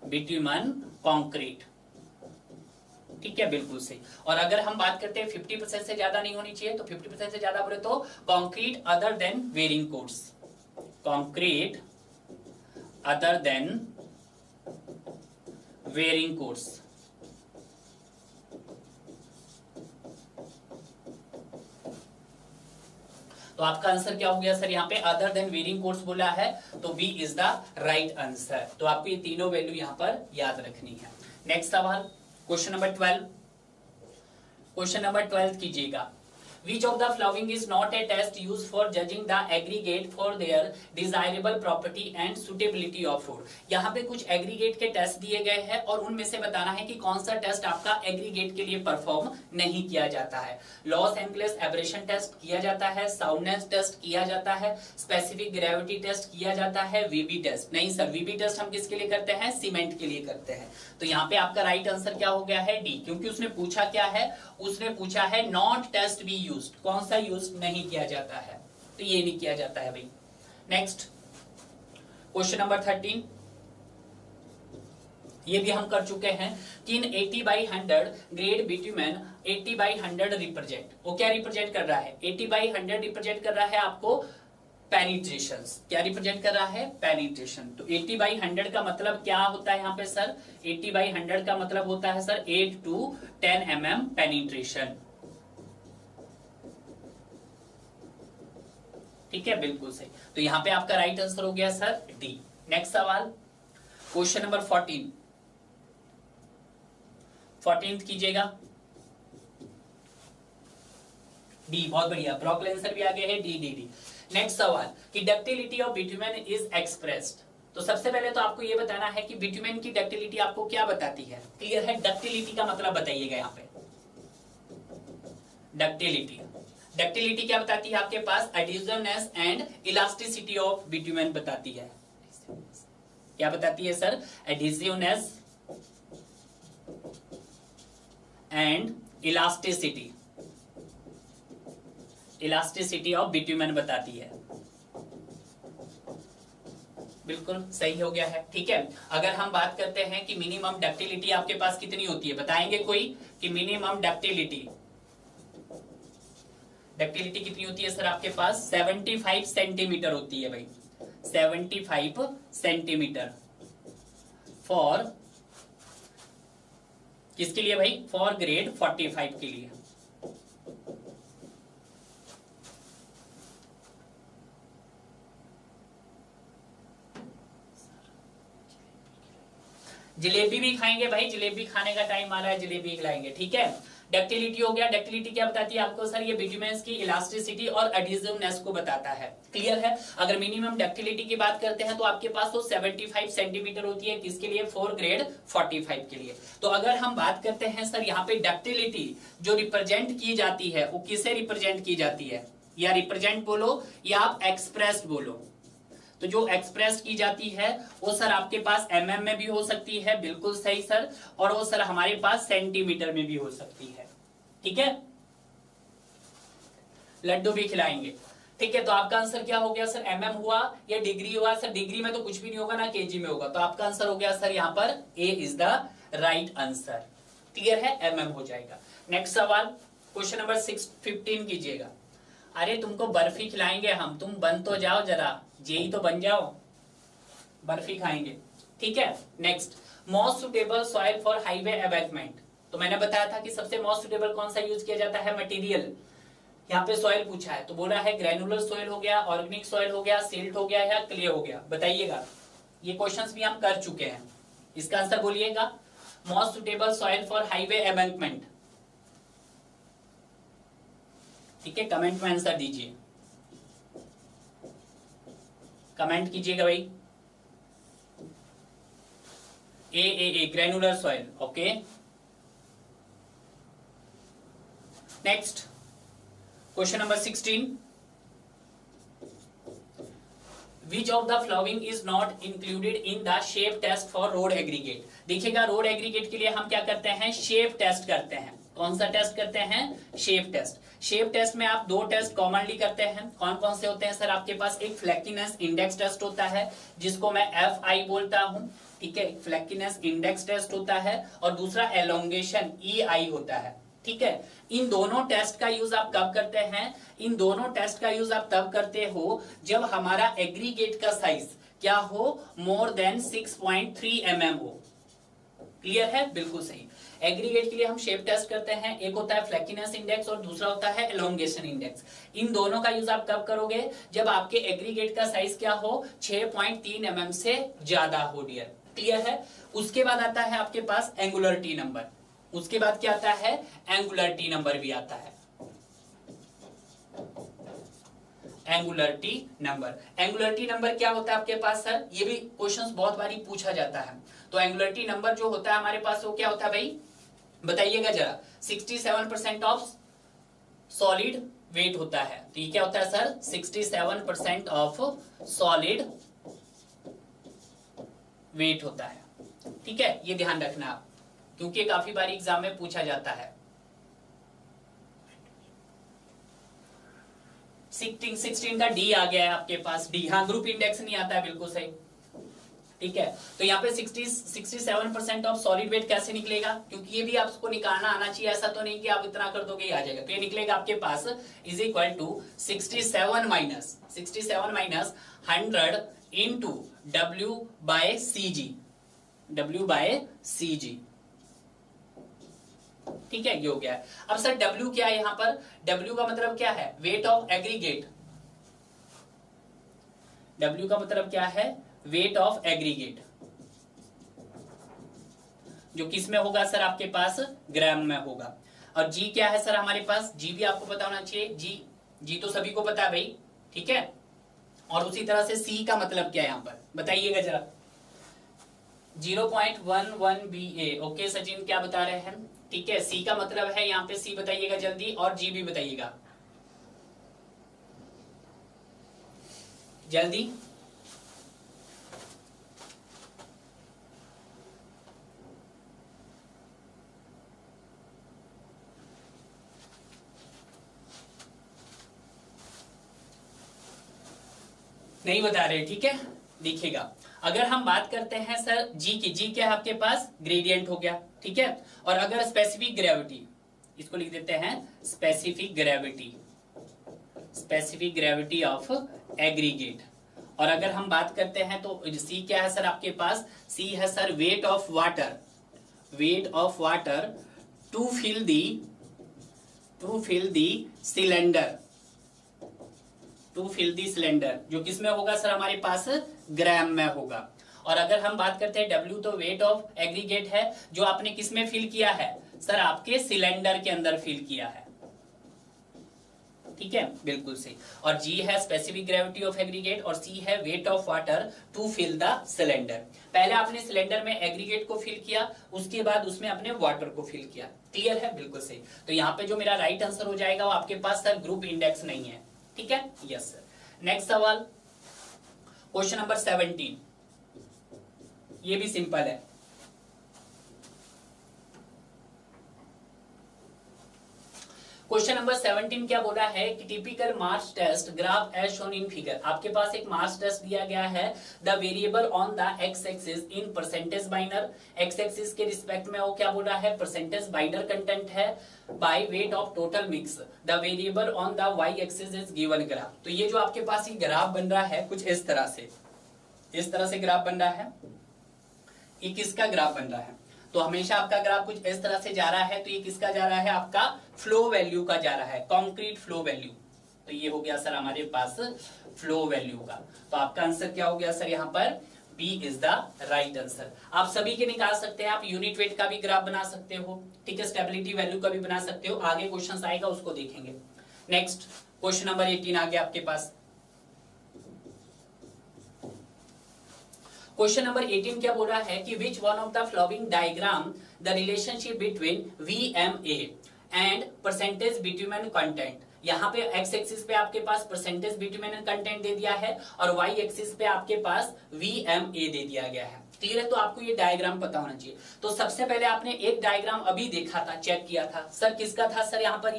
Speaker 1: बिट्यूमन कंक्रीट। ठीक है, बिल्कुल सही। और अगर हम बात करते हैं 50% से ज्यादा नहीं होनी चाहिए, तो 50% से ज्यादा बोले तो concrete other than wearing course, concrete other than wearing course. तो आपका आंसर क्या हो गया सर यहाँ पे, अदर देन वेरिंग कोर्स बोला है, तो B is the right answer. तो आपको ये तीनों वैल्यू यहाँ पर याद रखनी है। नेक्स्ट सवाल, क्वेश्चन नंबर 12। क्वेश्चन नंबर 12 कीजिएगा, Which of the following is not a test used for judging the aggregate for their desirable property and suitability of road? यहाँ पे कुछ एग्रीगेट के टेस्ट दिए गए हैं और उनमें से बताना है कि कौन सा टेस्ट आपका एग्रीगेट के लिए परफॉर्म नहीं किया जाता है। लॉस एंजलिस एब्रेशन टेस्ट किया जाता है, साउंडनेस टेस्ट किया जाता है, स्पेसिफिक ग्रेविटी टेस्ट किया जाता है, वीबी टेस्ट नहीं सर, वीबी टेस्ट हम किसके लिए करते हैं, सीमेंट के लिए करते हैं। तो यहाँ पे आपका राइट आंसर क्या हो गया है, डी, क्योंकि उसने पूछा क्या है, उसने पूछा है नॉट टेस्ट बी यूज्ड, कौन सा यूज नहीं किया जाता है, तो ये नहीं किया जाता है भाई। नेक्स्ट क्वेश्चन नंबर 13, ये भी हम कर चुके हैं कि इन 80/100 ग्रेड बिट्यूमेन 80/100 रिप्रेजेंट, वो क्या रिप्रेजेंट कर रहा है, 80/100 रिप्रेजेंट कर रहा है आपको पेनिट्रेशन, क्या रिप्रेजेंट कर रहा है, पेनिट्रेशन। तो 80/100 का मतलब क्या होता है यहाँ पे सर, 80/100 का मतलब होता है सर 8 to 10 mm पेनिट्रेशन। ठीक है, बिल्कुल सही। तो यहाँ पे आपका राइट आंसर हो गया सर डी। नेक्स्ट सवाल, क्वेश्चन नंबर 14 कीजिएगा, डी, बहुत बढ़िया, ब्रॉकल आंसर भी आ गया है, डी डी डी। नेक्स्ट सवाल कि ductility of bitumen is expressed. तो सबसे पहले तो आपको ये बताना है कि बिट्यूमेन की डक्टिलिटी आपको क्या बताती है, क्लियर है, डक्टिलिटी का मतलब बताइएगा यहाँ पे, डक्टिलिटी, डक्टिलिटी क्या बताती है आपके पास, adhesiveness and elasticity of bitumen बताती है, क्या बताती है सर, adhesiveness and elasticity, elasticity of bitumen बताती है। बिल्कुल सही हो गया है। ठीक है, अगर हम बात करते हैं कि मिनिमम डक्टिलिटी आपके पास कितनी होती है, बताएंगे कोई कि मिनिमम डक्टिलिटी, डक्टिलिटी कितनी होती है सर आपके पास, 75 सेंटीमीटर होती है भाई, 75 सेंटीमीटर फॉर किसके लिए भाई, फॉर ग्रेड 45 के लिए। जलेबी भी खाएंगे भाई, जलेबी खाने का टाइम आ रहा है, जलेबी खिलाएंगे। ठीक है, डक्टिलिटी हो गया, डक्टिलिटी क्या बताती है आपको सर, ये बिट्यूमेन की इलास्टिसिटी और एडिजिवनेस को बताता है, क्लियर है। अगर मिनिमम डक्टिलिटी की बात करते हैं तो आपके पास तो 75 सेंटीमीटर होती है, किसके लिए, फॉर ग्रेड 45 के लिए। तो अगर हम बात करते हैं सर यहाँ पे डक्टिलिटी जो रिप्रेजेंट की जाती है वो किसे रिप्रेजेंट की जाती है, या रिप्रेजेंट बोलो या आप एक्सप्रेस्ड बोलो, तो जो एक्सप्रेस की जाती है वो सर आपके पास mm में भी हो सकती है, बिल्कुल सही सर, और वो सर हमारे पास सेंटीमीटर में भी हो सकती है। ठीक है, लड्डू भी खिलाएंगे। ठीक है, तो आपका आंसर क्या हो गया सर, mm हुआ या डिग्री हुआ, सर डिग्री में तो कुछ भी नहीं होगा ना, केजी में होगा, तो आपका आंसर हो गया सर यहाँ पर A is the right answer, clear है, mm हो जाएगा। नेक्स्ट सवाल, क्वेश्चन नंबर 15 कीजिएगा। अरे तुमको बर्फी खिलाएंगे हम, तुम बन तो जाओ जरा, जेई तो बन जाओ, बर्फी खाएंगे। ठीक है, next, most suitable soil for highway embankment. तो मैंने बताया था कि सबसे मोस्ट सुटेबल कौन सा यूज किया जाता है, मटेरियल। यहाँ पे सॉइल पूछा है तो बोल रहा है ग्रेनुलर सॉइल हो गया, ऑर्गेनिक सॉइल हो गया, सिल्ट हो गया या क्ले हो गया, बताइएगा। ये क्वेश्चंस भी हम कर चुके हैं, इसका आंसर बोलिएगा। Most suitable soil for highway embankment, ठीक है, कमेंट में आंसर दीजिए, कमेंट कीजिएगा भाई। A granular soil, okay. Next, question number 16, Which of the following is not included in the shape test for road aggregate? देखिएगा, road aggregate के लिए हम क्या करते हैं, शेप टेस्ट करते हैं। कौन सा टेस्ट करते हैं, शेप टेस्ट। शेप टेस्ट में आप दो टेस्ट कॉमनली करते हैं, कौन कौन से होते हैं सर आपके पास, एक फ्लैक्कीनेस इंडेक्स टेस्ट होता है जिसको मैं FI बोलता हूं, ठीक है, फ्लैक्कीनेस इंडेक्स टेस्ट होता है, और दूसरा एलोंगेशन EI होता है। ठीक है, इन दोनों टेस्ट का यूज आप कब करते हैं, इन दोनों टेस्ट का यूज आप तब करते हो जब हमारा एग्रीगेट का साइज क्या हो, मोर देन 6.3 mm हो। क्लियर है, बिल्कुल सही। एग्रीगेट के लिए हम शेप टेस्ट करते हैं, एक होता है फ्लैक्कीनेस इंडेक्स और दूसरा होता है एलोंगेशन इंडेक्स। इन दोनों का यूज आप कब करोगे, जब आपके एग्रीगेट का साइज क्या हो, 6.3 mm से ज्यादा हो डियर। क्लियर है। उसके बाद आता है आपके पास एंगुलर टी नंबर, उसके बाद क्या आता है, एंगुलर टी नंबर भी आता है, angular T number. Angular T number क्या होता है आपके पास सर, ये भी क्वेश्चंस बहुत बारी पूछा जाता है। तो एंगुलर टी नंबर जो होता है हमारे पास वो क्या होता है भाई, बताइएगा जरा। 67% ऑफ सॉलिड वेट होता है, तो ये क्या होता है सर, 67% ऑफ सॉलिड वेट होता है। ठीक है, ये ध्यान रखना आप, क्योंकि काफी बार एग्जाम में पूछा जाता है। 16 का डी आ गया है आपके पास, डी, हाँ ग्रुप इंडेक्स नहीं आता है, बिल्कुल सही। ठीक है, तो यहाँ पे 67% ऑफ सॉलिड वेट कैसे निकलेगा, क्योंकि ये भी आपको निकालना आना चाहिए, ऐसा तो नहीं कि आप इतना कर दोगे आ जाएगा। तो ये निकलेगा आपके पास is equal to 67 minus 100 into W by CG। ठीक है, ये हो गया है। अब सर W क्या है यहाँ पर, W का मतलब क्या है, वेट ऑफ एग्रीगेट। W का मतलब क्या है, वेट ऑफ एग्रीगेट, जो किस में होगा सर, आपके पास ग्राम में होगा। और G क्या है सर हमारे पास, G भी आपको पता होना चाहिए, G तो सभी को पता है भाई। ठीक है, और उसी तरह से C का मतलब क्या है यहाँ पर, बताइएगा जरा। 0.11 BA। ओके सचिन क्या बता रहे हैं, ठीक है। C का मतलब है यहाँ पे C बताइएगा जल्दी, और G भी बताइएगा जल्दी। नहीं बता रहे, ठीक है, देखिएगा। अगर हम बात करते हैं सर जी की, जी क्या है आपके पास, ग्रेडियंट हो गया, ठीक है। और अगर स्पेसिफिक ग्रेविटी, इसको लिख देते हैं स्पेसिफिक ग्रेविटी ऑफ एग्रीगेट। और अगर हम बात करते हैं तो सी क्या है सर आपके पास, सी है sir weight of water to fill cylinder, जो किसमें होगा सर हमारे पास, ग्राम में होगा। और अगर हम बात करते हैं W, तो वेट ऑफ एग्रीगेट है, जो आपने किसमें फिल किया है सर, आपके सिलेंडर के अंदर फिल किया है। ठीक है, बिल्कुल सही। और G है स्पेसिफिक ग्रेविटी ऑफ एग्रीगेट, और C है weight of water to fill the cylinder. पहले आपने सिलेंडर में एग्रीगेट को फिल किया, उसके बाद उसमें अपने वाटर को फिल किया। क्लियर है, बिल्कुल सही। तो यहाँ पे जो मेरा राइट आंसर हो जाएगा वो आपके पास सर ग्रुप इंडेक्स नहीं है। ठीक है, यस सर। नेक्स्ट सवाल, क्वेश्चन नंबर 17, ये भी सिंपल है। क्वेश्चन नंबर 17 क्या बोला है कि typical mass test graph as shown in figure. आपके पास एक मास टेस्ट दिया गया है, the variable on the x axis in percentage binder. X axis के रिस्पेक्ट में वो क्या बोल रहा है, परसेंटेज बाइनर कंटेंट है, by weight of total mix. The variable on the y axis is given graph. तो ये जो आपके पास ये ग्राफ बन रहा है कुछ इस तरह से ग्राफ बन रहा है। ये किसका ग्राफ बन रहा है, तो हमेशा आपका ग्राफ कुछ इस तरह से जा रहा है। तो ये किसका जा रहा है, आपका फ्लो वैल्यू का जा रहा है, कॉन्क्रीट फ्लो वैल्यू। तो ये हो गया सर हमारे पास फ्लो वैल्यू का। तो आपका आंसर क्या हो गया सर यहाँ पर, B is the right answer. आप सभी के निकाल सकते हैं, आप यूनिट वेट का भी ग्राफ बना सकते हो, ठीक है, स्टेबिलिटी वैल्यू का भी बना सकते हो। आगे क्वेश्चन आएगा उसको देखेंगे। नेक्स्ट क्वेश्चन नंबर 18 आ गया आपके पास। क्वेश्चन नंबर 18 क्या बोल रहा है कि which one of the following diagram the relationship between VMA and percentage bitumen content. यहाँ पे एक्स एक्सिस पे आपके पास परसेंटेज बिटुमेन कंटेंट दे दिया है, और वाई एक्सिस पे आपके पास VMA दे दिया गया है। क्लियर है, तो आपको ये डायग्राम पता होना चाहिए। तो सबसे पहले आपने एक डायग्राम अभी देखा था, चेक किया था सर, किसका था सर यहाँ पर,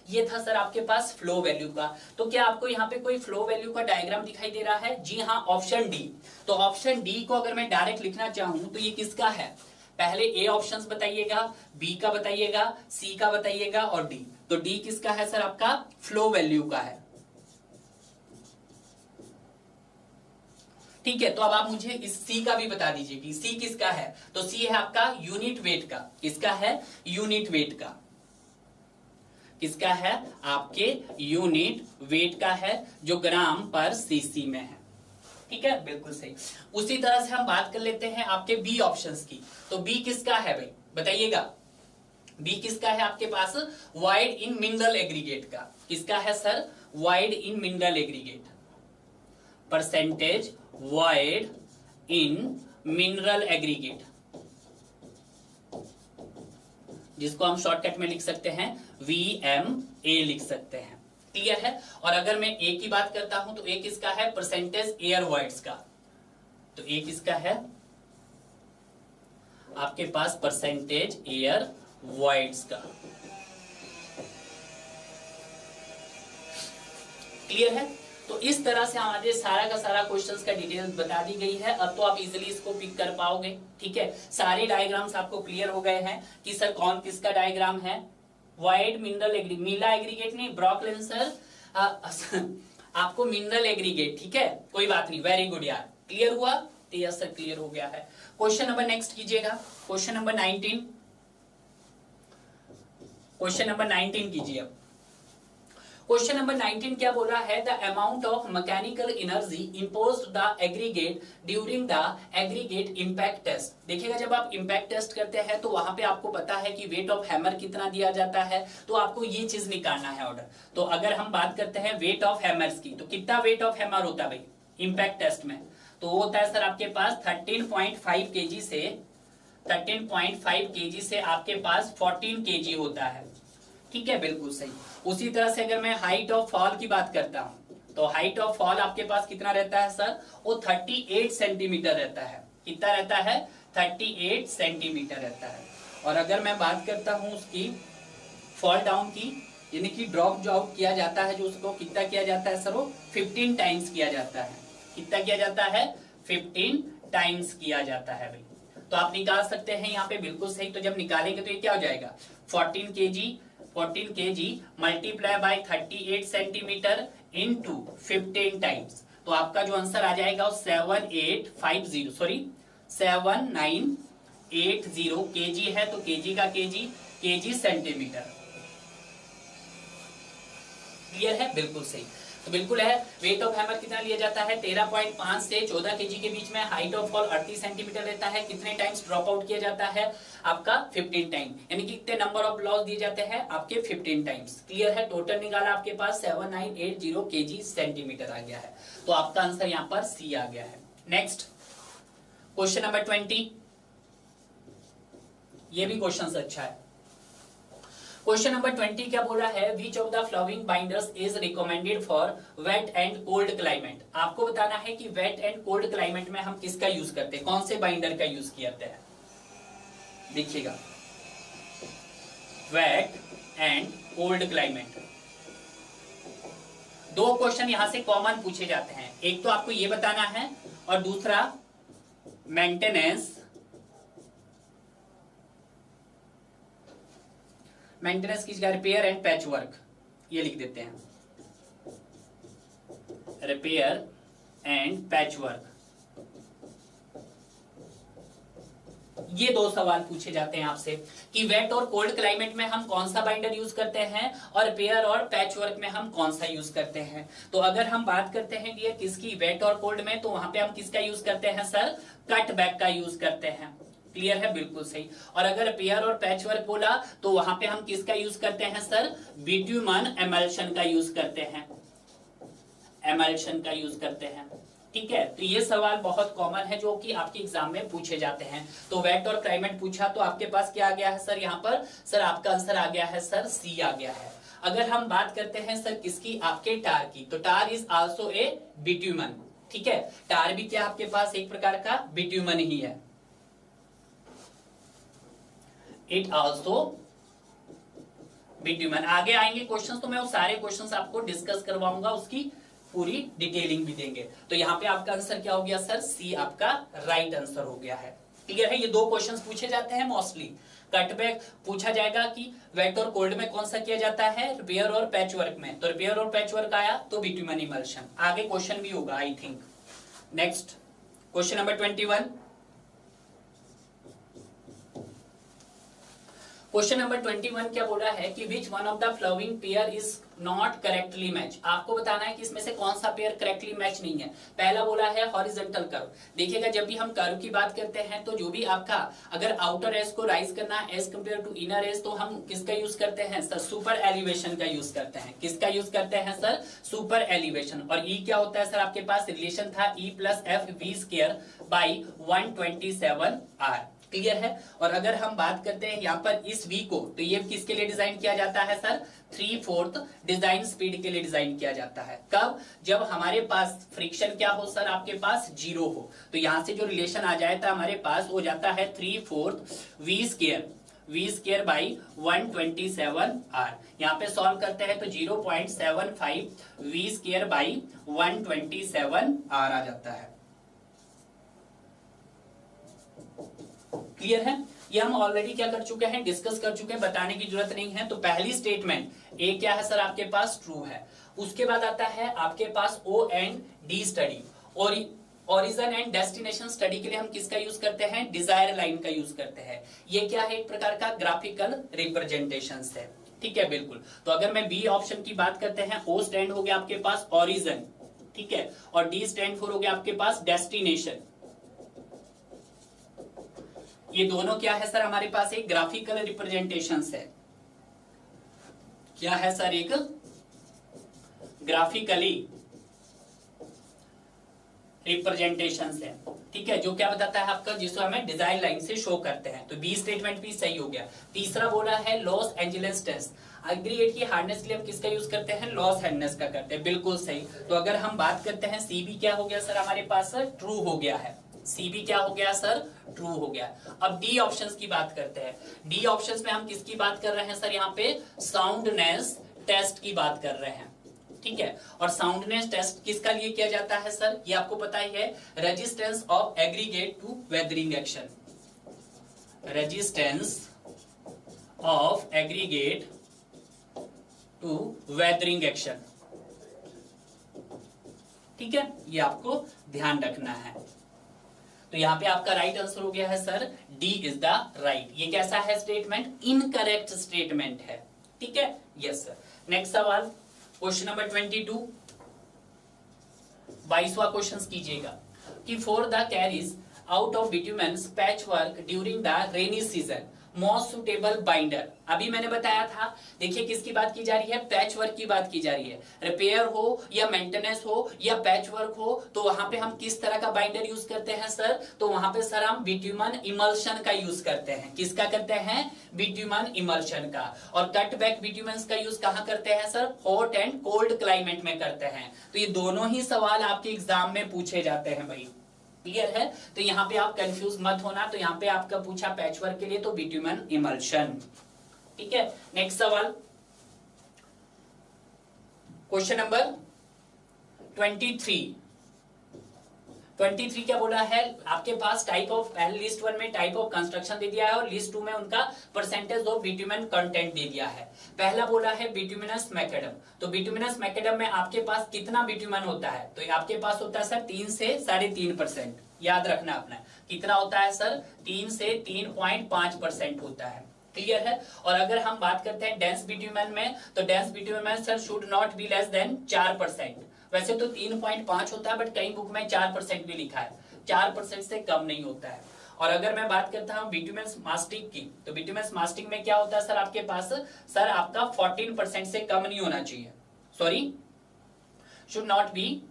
Speaker 1: ये था सर आपके पास फ्लो वैल्यू का। तो क्या आपको यहाँ पे कोई फ्लो वैल्यू का डायग्राम दिखाई दे रहा है, जी हाँ, ऑप्शन डी। तो ऑप्शन डी को अगर मैं डायरेक्ट लिखना चाहूं तो ये किसका है, पहले ए ऑप्शंस बताइएगा, बी का बताइएगा, सी का बताइएगा और डी। तो डी किसका है सर, आपका फ्लो वैल्यू का है। ठीक है, तो अब आप मुझे इस सी का भी बता दीजिए कि सी किसका है। तो सी है आपका यूनिट वेट का। किसका है? यूनिट वेट का। किसका है? आपके यूनिट वेट का है, जो ग्राम पर सीसी में है। ठीक है, बिल्कुल सही। उसी तरह से हम बात कर लेते हैं आपके बी ऑप्शंस की। तो बी किसका है भाई, बताइएगा। बी किसका है आपके पास? वाइड इन मिनरल एग्रीगेट का। किसका है sir? Wide in mineral aggregate. Percentage wide in mineral aggregate, जिसको हम शॉर्टकट में लिख सकते हैं VMA लिख सकते हैं। क्लियर है? और अगर मैं ए की बात करता हूं तो ए किसका है? परसेंटेज एयर वाइड्स का। तो ए किसका है आपके पास? परसेंटेज एयर वाइड्स का। क्लियर है? तो इस तरह से हमारे सारा का सारा क्वेश्चंस का डिटेल्स बता दी गई है। अब तो आप इजीली इसको पिक कर पाओगे। ठीक है, सारे डायग्राम्स आपको क्लियर हो गए हैं कि सर कौन किसका डायग्राम है। वाइड मिनरल एग्रीगेट, मीला एग्रीगेट नहीं, ब्रॉकलिन सर आपको मिनरल एग्रीगेट। ठीक है, कोई बात नहीं, वेरी गुड यार। क्लियर हुआ? तो यस सर क्लियर हो गया है। क्वेश्चन नंबर नेक्स्ट कीजिएगा, क्वेश्चन नंबर 19। क्वेश्चन नंबर 19 कीजिए। अब क्वेश्चन नंबर 19 क्या बोला है? The amount of mechanical energy imposed the aggregate during the aggregate impact test. देखिएगा, जब आप इंपैक्ट टेस्ट करते हैं तो वहां पे आपको पता है कि वेट ऑफ हैमर कितना दिया जाता है, तो आपको ये चीज निकालना है ऑर्डर। तो अगर हम बात करते हैं वेट ऑफ हैमर्स की, तो कितना वेट ऑफ हैमर होता है भाई इंपैक्ट टेस्ट में? तो वो होता है सर आपके पास 13.5 kg से 13.5 kg से आपके पास 14 kg होता है। ठीक है, बिल्कुल सही। उसी तरह से अगर मैं हाइट ऑफ फॉल की बात करता हूं, तो हाइट ऑफ फॉल आपके पास कितना रहता है सर? वो 38 सेंटीमीटर रहता है। कितना रहता है? 38 सेंटीमीटर रहता है। और अगर मैं बात करता हूं उसकी फॉल डाउन की, यानी कि ड्रॉप जो आउट किया जाता है, जो उसको कितना किया जाता है सर? वो 15 टाइम्स किया जाता है। कितना किया जाता है? 15 टाइम्स किया जाता है भाई। तो आप निकाल सकते हैं यहाँ पे, बिल्कुल सही। तो जब निकालेंगे तो ये क्या हो जाएगा? 14 kg multiply by 38 centimetre into 15 times. तो आपका जो आंसर आ जाएगा वो 7980 kg है। तो kg का kg सेंटीमीटर। क्लियर है? बिल्कुल सही। तो बिल्कुल है। वेट ऑफ हैमर कितना लिया जाता है? 13.5 से 14 kg के बीच में। हाइट ऑफ फॉल 38 सेंटीमीटर रहता है। कितने टाइम्स ड्रॉप आउट किया जाता है? आपका 15 टाइम, यानी कि कितने नंबर ऑफ लॉस दिए जाते हैं? आपके 15 टाइम्स। क्लियर है? टोटल निकाला आपके पास 7980 kg सेंटीमीटर आ गया है। तो आपका आंसर यहाँ पर सी आ गया है। Next question number 20। ये भी क्वेश्चन अच्छा है। क्वेश्चन नंबर 20 क्या बोला है? विच of the flowering binders is recommended for wait and cold climate. आपको बताना है कि वेट एंड कोल्ड क्लाइमेट में हम किसका यूज करते हैं, कौन से बाइंडर का यूज किया है। देखिएगा, वेट एंड कोल्ड क्लाइमेट। दो क्वेश्चन यहां से कॉमन पूछे जाते हैं। एक तो आपको ये बताना है और दूसरा मेंटेनेंस की जगह रिपेयर एंड पैच वर्क, ये लिख देते हैं। रिपेयर एंड पैच वर्क, ये दो सवाल पूछे जाते हैं आपसे कि वेट और कोल्ड क्लाइमेट में हम कौन सा बाइंडर यूज करते हैं और रिपेयर और पैच वर्क में हम कौन सा यूज करते हैं। तो अगर हम बात करते हैं डियर किसकी, वेट और कोल्ड में, तो वहां पे हम किसका यूज करते हैं सर? कट बैक का यूज करते हैं। क्लियर है? बिल्कुल सही। और अगर रिपेयर और पैच वर्क बोला तो वहां पे हम किसका यूज करते हैं सर? बिट्यूमन एमल्शन का यूज करते हैं। एमल्शन का यूज करते हैं। ठीक है, तो ये सवाल बहुत कॉमन है जो कि आपके एग्जाम में पूछे जाते हैं। तो वेट और क्लाइमेट पूछा तो आपके पास क्या आ गया है सर? यहाँ पर सर आपका आंसर आ गया है सर सी आ गया है। अगर हम बात करते हैं सर किसकी, आपके टार की, तो टार इज आल्सो ए बिट्यूमन। ठीक है, टार भी क्या आपके पास एक प्रकार का बिट्यूमन ही है। It also bitumen. आगे आएंगे क्वेश्चंस तो मैं वो सारे क्वेश्चंस आपको डिस्कस करवाऊंगा, उसकी पूरी डिटेलिंग भी देंगे। तो यहाँ पे आपका आंसर क्या हो गया सर? सी आपका राइट आंसर हो गया है। क्लियर है? ये दो क्वेश्चंस पूछे जाते हैं मोस्टली। कटबैक पूछा जाएगा कि वेट और कोल्ड में कौन सा किया जाता है, रिपेयर और पैच वर्क में। तो रिपेयर और पैच वर्क आया तो बिट्यूमन इमल्शन। आगे क्वेश्चन भी होगा I think. Next question number 21, question number 21 क्या बोला है कि which one of the flowing pair is not correctly match. आपको बताना है कि इसमें से कौन सा पेयर करेक्टली मैच नहीं है। पहला बोला है हॉरिजॉन्टल कर्व। देखिएगा जब भी हम कर्व की बात करते हैं तो जो भी आपका अगर आउटर एज को राइज करना है edge compare to inner edge, तो हम किसका यूज करते हैं सर, सुपर एलिवेशन का यूज करते हैं। किसका यूज करते हैं सर, सुपर एलिवेशन। और ई क्या होता है सर, आपके पास रिलेशन था E plus F V square by 127r। Clear है। और अगर हम बात करते हैं यहाँ पर इस v को, तो ये किसके लिए डिजाइन किया जाता है सर, 3/4 डिजाइन स्पीड के लिए डिजाइन किया जाता है। कब, जब हमारे पास फ्रिक्शन क्या हो सर, आपके पास 0 हो। तो यहां से जो रिलेशन आ जाता हमारे पास हो जाता है 3/4 v स्क्वायर बाई 127r। यहाँ पे सॉल्व करते हैं तो 0.75 v स्क्वायर बाई 127r आ जाता है। क्लियर है। ये हम ऑलरेडी क्या कर चुके हैं, डिस्कस कर चुके हैं, बताने की जरूरत नहीं है। तो पहली स्टेटमेंट ए क्या है सर, आपके पास ट्रू है। उसके बाद आता है आपके पास ओ एंड डी स्टडी। और ओरिजिन एंड डेस्टिनेशन स्टडी के लिए हम किसका यूज करते हैं, डिजायर लाइन का यूज करते हैं। ये क्या है, एक प्रकार का ग्राफिकल रिप्रेजेंटेशन है। ठीक है, बिल्कुल। तो अगर मैं बी ऑप्शन की बात करते हैं, ओ स्टैंड हो गया आपके पास ओरिजिन, ठीक है, और डी स्टैंड फॉर हो गया आपके पास डेस्टिनेशन। ये दोनों क्या है सर, हमारे पास एक ग्राफिकल रिप्रेजेंटेशन है। क्या है सर, एक ग्राफिकली रिप्रेजेंटेशन है। ठीक है, जो क्या बताता है आपका, जिसको हमें डिजाइन लाइन से शो करते हैं। तो बी स्टेटमेंट भी सही हो गया। तीसरा बोला है लॉस एंजलिस टेस्ट। एग्रीगेट की हार्डनेस के लिए हम किसका यूज करते हैं, लॉस हार्डनेस का करते हैं। बिल्कुल सही। तो अगर हम बात करते हैं सी बी क्या हो गया सर, हमारे पास ट्रू हो गया है। सी बी क्या हो गया सर, ट्रू हो गया। अब डी ऑप्शंस की बात करते हैं। डी ऑप्शंस में हम किसकी बात कर रहे हैं सर, यहाँ पे साउंडनेस टेस्ट की बात कर रहे हैं। ठीक है, और साउंडनेस टेस्ट किसका लिए किया जाता है सर, ये आपको पता ही है, resistance of aggregate to weathering action. Resistance of aggregate to weathering action. ठीक है, ये आपको ध्यान रखना है। तो यहाँ पे आपका राइट आंसर हो गया है sir, D is the right. ये कैसा है स्टेटमेंट, इनकरेक्ट स्टेटमेंट है। ठीक है, यस सर। नेक्स्ट सवाल, क्वेश्चन नंबर 22, 22वां क्वेश्चन कीजिएगा कि for the carries out of bituminous patch work during the rainy season most suitable binder. अभी मैंने बताया था, देखिए किसकी बात की जा रही है, पैच वर्क की बात की जा रही है। रिपेयर हो या मेंटेनेंस हो या पैच वर्क हो, तो वहां पे हम किस तरह का बाइंडर यूज करते हैं सर, तो वहां पे सर हम बिट्यूमन इमल्शन का यूज करते हैं। किसका करते हैं, बिट्यूमन इमल्शन का। और कट बैक बिट्यूमेंस का यूज कहां करते हैं sir, hot and cold climate में करते हैं। तो ये दोनों ही सवाल आपके एग्जाम में पूछे जाते हैं भाई। क्लियर है। तो यहाँ पे आप कंफ्यूज मत होना। तो यहाँ पे आपका पूछा पैचवर्क के लिए तो बिट्यूमन इमल्शन। ठीक है, नेक्स्ट सवाल, क्वेश्चन नंबर 23। 23 क्या बोला है, आपके पास टाइप ऑफ, पहले लिस्ट 1 में टाइप ऑफ कंस्ट्रक्शन दे दिया है और लिस्ट 2 में उनका परसेंटेज ऑफ बिट्यूमेन कंटेंट दे दिया है। पहला बोला है बिट्यूमिनस मैकेडम। तो बिट्यूमिनस मैकेडम में आपके पास कितना बिट्यूमेन होता है, तो आपके पास होता है सर 3 से 3.5%। याद रखना अपना, कितना होता है सर, 3 से 3.5% होता है। क्लियर है। और अगर हम बात करते हैं डेंस बिट्यूमेन में, तो डेंस बिट्यूमेन में sir should not be less than 4%। वैसे तो 3.5 होता है, बट कई बुक में 4% भी लिखा है, 4% से कम नहीं होता है। और अगर मैं बात करता हूं बिट्यूमेंस मास्टिक की, तो बिट्यूमेंस मास्टिक में क्या होता है सर, आपके पास सर आपका 14% से कम नहीं होना चाहिए, sorry should not be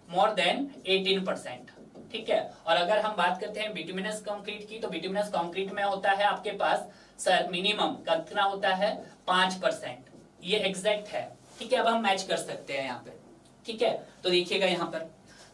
Speaker 1: more then 18%। ठीक है। और अगर हम बात करते हैं बिट्यूमिनस कंक्रीट की, तो बिट्यूमिनस कंक्रीट में होता है आपके पास सर मिनिमम कितना होता है, 5%। ये एग्जैक्ट है। ठीक है, अब हम मैच कर सकते हैं यहाँ पे। ठीक है, तो देखिएगा यहाँ पर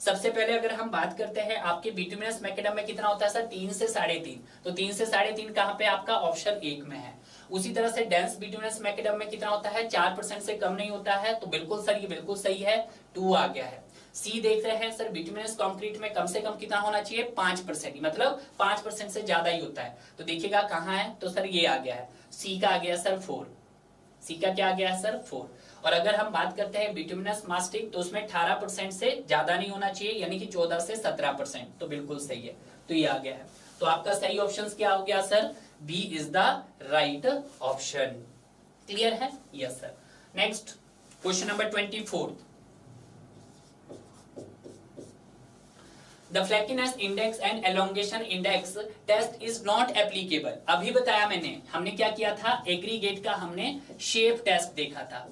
Speaker 1: सबसे पहले अगर हम बात करते हैं आपके बिट्यूमिनस मैकेडम में कितना होता है सर, 3 से 3.5। तो 3 से 3.5 कहाँ पे आपका ऑप्शन 1 में है। उसी तरह से डेंस बिट्यूमिनस मैकेडम में कितना होता है, 4% से कम नहीं होता है। तो बिल्कुल सर ये बिल्कुल सही है, 2 आ गया है। सी देख रहे हैं सर, बिट्यूमिनस कंक्रीट में कम से कम कितना होना चाहिए, 5%, मतलब 5% से ज्यादा ही होता है। तो देखिएगा कहाँ है, तो सर ये आ गया है, सी का आ गया सर 4। सी का क्या आ गया सर 4। और अगर हम बात करते हैं बिटुमिनस मास्टिक तो उसमें 18% से ज्यादा नहीं होना चाहिए, यानी कि 14 से 17%, तो बिल्कुल सही है, तो ये आ गया है। तो आपका सही ऑप्शन क्या हो गया sir, B is the right option. Clear है? Yes sir. Next question number 24, The flakiness index and elongation index test is not applicable। अभी बताया मैंने, हमने क्या किया था, एग्रीगेट का हमने शेप टेस्ट देखा था,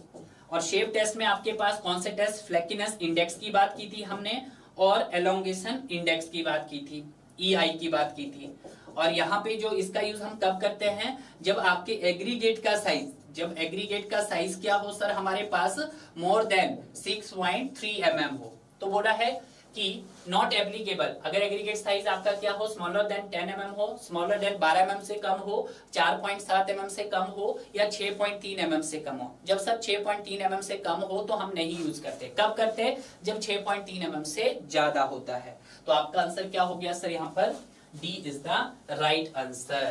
Speaker 1: और शेप टेस्ट में आपके पास कौन से टेस्ट, फ्लैकीनेस इंडेक्स की बात की थी हमने, और एलोंगेशन इंडेक्स की बात की थी, EI की बात की थी। और यहाँ पे जो इसका यूज हम तब करते हैं जब आपके एग्रीगेट का साइज, जब एग्रीगेट का साइज क्या हो सर हमारे पास, मोर देन 6.3 mm हो। तो बोला है कि नॉट एप्लीकेबल, अगर एग्रीगेट साइज आपका क्या हो, स्मॉलर देन 10 mm हो, स्मॉलर देन 12 mm से कम हो, 4.7 mm से कम हो, या 6.3 mm से कम हो। जब सर 6.3 mm से कम हो तो हम नहीं यूज करते, कब करते, जब 6.3 mm से ज्यादा होता है। तो आपका आंसर क्या हो गया सर यहाँ पर, D is the right answer.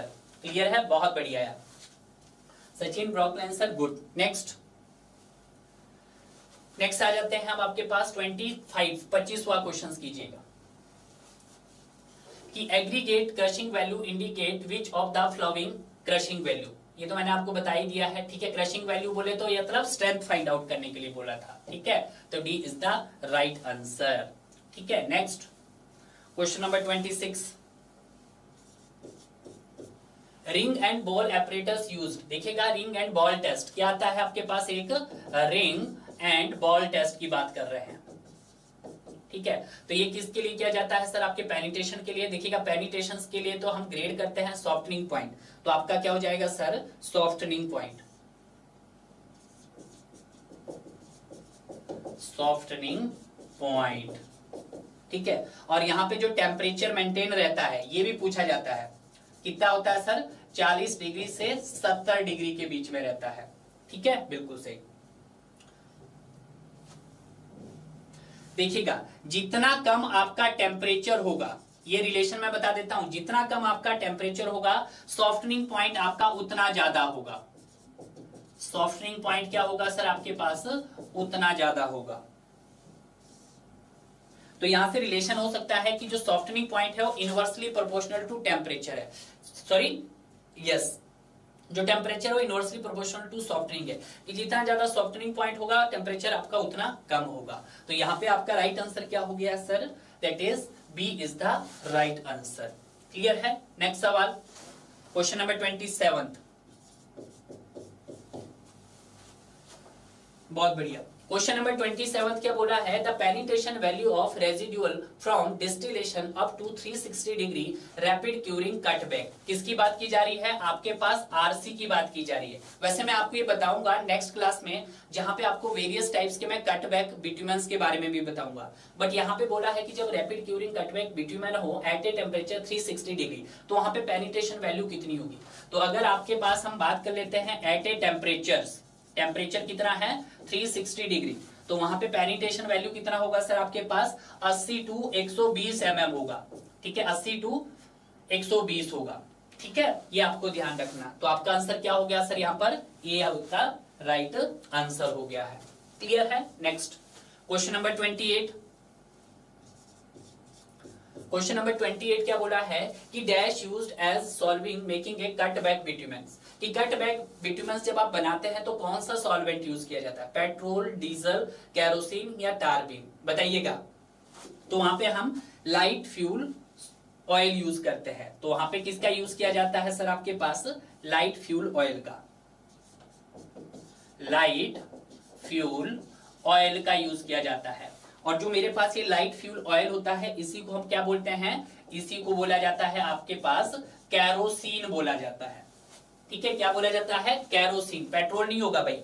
Speaker 1: Clear है? बहुत बढ़िया यार, सचिन ब्रॉकल आंसर, गुड। नेक्स्ट आ जाते हैं हम आपके पास 25वां क्वेश्चन कीजिएगा कि aggregate crushing value indicate which of the flowing crushing value. ये तो मैंने आपको बता ही दिया है, ठीक है। क्रशिंग वैल्यू बोले तो ये मतलब स्ट्रेंथ फाइंड आउट करने के लिए बोला था, ठीक है। तो D is the right answer, ठीक है। Next question number 26, ring and ball operators used. देखिएगा, रिंग एंड बॉल टेस्ट क्या आता है आपके पास, एक रिंग एंड बॉल टेस्ट की बात कर रहे हैं, ठीक है। तो ये किसके लिए किया जाता है सर, आपके पेनिट्रेशन के लिए। देखिएगा, पेनिट्रेशन के लिए तो हम ग्रेड करते हैं सॉफ्टनिंग पॉइंट, तो आपका क्या हो जाएगा sir, softening point, softening point, ठीक है। और यहाँ पे जो टेम्परेचर मेंटेन रहता है ये भी पूछा जाता है, कितना होता है सर, 40 डिग्री से 70 डिग्री के बीच में रहता है, ठीक है, बिल्कुल सही। देखिएगा, जितना कम आपका टेम्परेचर होगा, ये रिलेशन मैं बता देता हूं, जितना कम आपका टेम्परेचर होगा सॉफ्टनिंग पॉइंट आपका उतना ज्यादा होगा। सॉफ्टनिंग पॉइंट क्या होगा सर आपके पास, उतना ज्यादा होगा। तो यहां से रिलेशन हो सकता है कि जो सॉफ्टनिंग पॉइंट है वो इनवर्सली प्रोपोर्शनल टू टेम्परेचर है, सॉरी यस, जो टेम्परेचर है वो इनवर्सली प्रोपोर्शनल टू सॉफ्टनिंग है, कि जितना ज्यादा सॉफ्टनिंग पॉइंट होगा टेम्परेचर आपका उतना कम होगा। तो यहाँ पे आपका राइट आंसर क्या हो गया sir, that is B is the right answer. Clear है? नेक्स्ट सवाल, क्वेश्चन नंबर 27, बहुत बढ़िया। क्वेश्चन नंबर 27 क्या बोला है, the penetration value of residual from distillation up to 360 degree rapid curing cutback. किसकी बात की जा रही है, आपके पास आरसी की बात की जा रही है। वैसे मैं आपको ये बताऊंगा नेक्स्ट क्लास में, जहां पे आपको वेरियस टाइप्स के मैं कटबैक बिट्यूमेंस के बारे में भी बताऊंगा। बट यहाँ पे बोला है कि जब रैपिड क्यूरिंग कटबैक बिट्यूमेन हो एट ए टेम्परेचर 360 डिग्री, तो वहां पे पेनिट्रेशन वैल्यू कितनी होगी। तो अगर आपके पास हम बात कर लेते हैं एट ए टेम्परेचर कितना है 360 डिग्री, तो वहां पे पेनिट्रेशन वैल्यू कितना होगा सर आपके पास, 80 टू 120 mm होगा, ठीक है, 80 टू 120 होगा, ठीक है, ये आपको ध्यान रखना। तो आपका आंसर क्या हो गया सर यहाँ पर, ये आपका राइट आंसर हो गया है। क्लियर है? Next question number 28, question number 28 क्या बोला है कि dash used as solvent making a cut back bituminous, कि कट बैक बिट्यूमेंस जब आप बनाते हैं तो कौन सा सॉल्वेंट यूज किया जाता है, पेट्रोल, डीजल, कैरोसिन या टारबिन, बताइएगा। तो वहां पे हम लाइट फ्यूल ऑयल यूज करते हैं, तो वहां पे किसका यूज किया जाता है सर आपके पास, लाइट फ्यूल ऑयल का, लाइट फ्यूल ऑयल का यूज किया जाता है। और जो मेरे पास ये लाइट फ्यूल ऑयल होता है इसी को हम क्या बोलते हैं, इसी को बोला जाता है आपके पास कैरोसिन बोला जाता है, ठीक है, क्या बोला जाता है, कैरोसिन, पेट्रोल नहीं होगा भाई,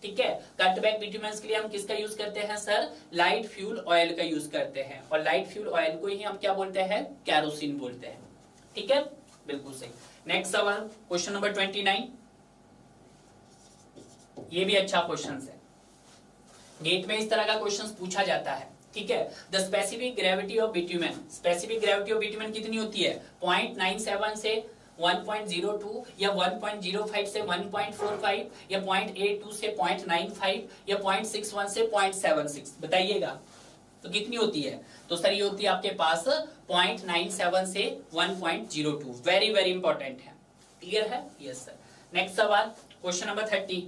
Speaker 1: ठीक है। कटबैक बिट्यूमेंस के लिए हम किसका यूज करते हैं सर, लाइट फ्यूल ऑयल का यूज करते हैं, और लाइट फ्यूल ऑयल को ही हम क्या बोलते हैं, कैरोसिन बोलते हैं, ठीक है, बिल्कुल सही। नेक्स्ट सवाल, क्वेश्चन नंबर 29, ये भी अच्छा क्वेश्चन है, गेट में इस तरह का क्वेश्चन पूछा जाता है, ठीक है। The specific gravity of bitumen, specific gravity of bitumen कितनी होती है, 0.97 से 1.02 या 1.05 से 1.45 या 0.82 से 0.95 या 0.61 से 0.76, बताइएगा तो कितनी होती है? तो सर ये होती है आपके पास 0.97 से 1.02। वेरी वेरी इंपॉर्टेंट है। क्लियर है? Yes sir. नेक्स्ट सवाल, क्वेश्चन नंबर 30।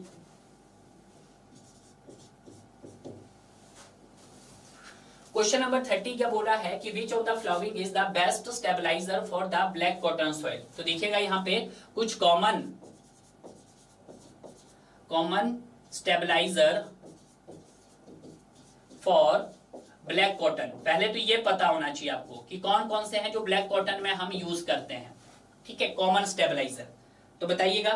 Speaker 1: क्वेश्चन नंबर 30 क्या बोला है कि which of the following is the best stabiliser for the black cotton soil. तो देखिएगा यहाँ पे कुछ common stabiliser for black cotton. पहले तो ये पता होना चाहिए आपको कि कौन कौन से हैं जो ब्लैक कॉटन में हम यूज करते हैं। ठीक है, कॉमन स्टेबलाइजर। तो बताइएगा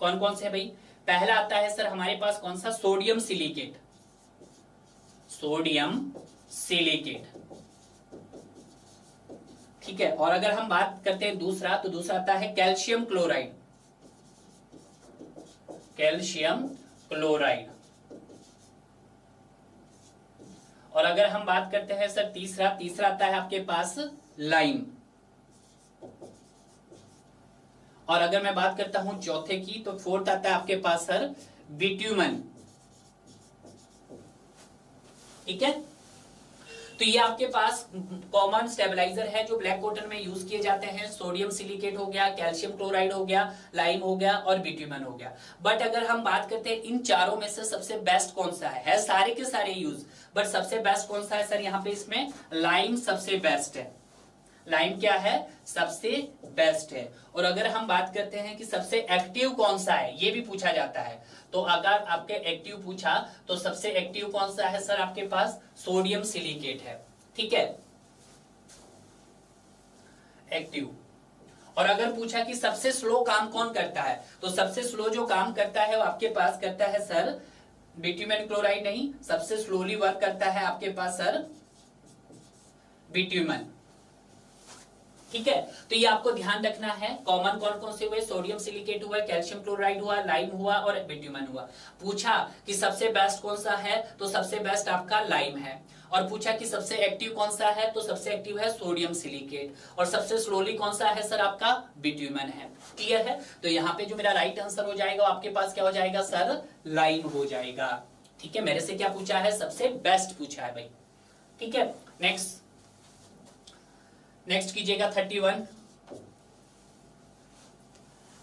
Speaker 1: कौन कौन से है भाई। पहला आता है सर हमारे पास कौन सा? Sodium silicate. सोडियम सिलिकेट, ठीक है। और अगर हम बात करते हैं दूसरा, तो दूसरा आता है कैल्शियम क्लोराइड। Calcium chloride. और अगर हम बात करते हैं सर तीसरा आता है आपके पास लाइम। और अगर मैं बात करता हूं चौथे की, तो फोर्थ आता है आपके पास सर बिट्यूमन। ठीक है, तो ये आपके पास कॉमन स्टेबलाइजर है जो ब्लैक कॉटन में यूज किए जाते हैं। सोडियम सिलिकेट हो गया, कैल्शियम क्लोराइड हो गया, लाइम हो गया और बिट्यूमन हो गया। बट अगर हम बात करते हैं इन चारों में से सबसे बेस्ट कौन सा है सारे के सारे यूज, बट सबसे बेस्ट कौन सा है सर? यहाँ पे इसमें लाइम सबसे बेस्ट है। लाइम क्या है? सबसे बेस्ट है। और अगर हम बात करते हैं कि सबसे एक्टिव कौन सा है, ये भी पूछा जाता है। तो अगर आपके एक्टिव पूछा तो सबसे एक्टिव कौन सा है सर? आपके पास सोडियम सिलिकेट है। ठीक है, एक्टिव। और अगर पूछा कि सबसे स्लो काम कौन करता है, तो सबसे स्लो जो काम करता है वो आपके पास करता है सर बिट्यूमन क्लोराइड नहीं, सबसे स्लोली वर्क करता है आपके पास सर बिट्यूमन। ठीक है, तो ये आपको ध्यान रखना है। कॉमन कौन कौन से हुए? सोडियम सिलिकेट हुआ, कैल्शियम क्लोराइड हुआ, लाइम हुआ और बिट्यूमन हुआ। पूछा कि सबसे बेस्ट कौन सा है, तो सबसे बेस्ट आपका लाइम है। और पूछा कि सबसे एक्टिव कौन सा है, तो सबसे एक्टिव है सोडियम सिलिकेट। और सबसे स्लोली कौन सा है सर? आपका बिट्यूमन है। क्लियर है? तो यहाँ पे जो मेरा राइट आंसर हो जाएगा आपके पास क्या हो जाएगा सर? लाइम हो जाएगा। ठीक है, मेरे से क्या पूछा है? सबसे बेस्ट पूछा है भाई। ठीक है, नेक्स्ट कीजिएगा 31।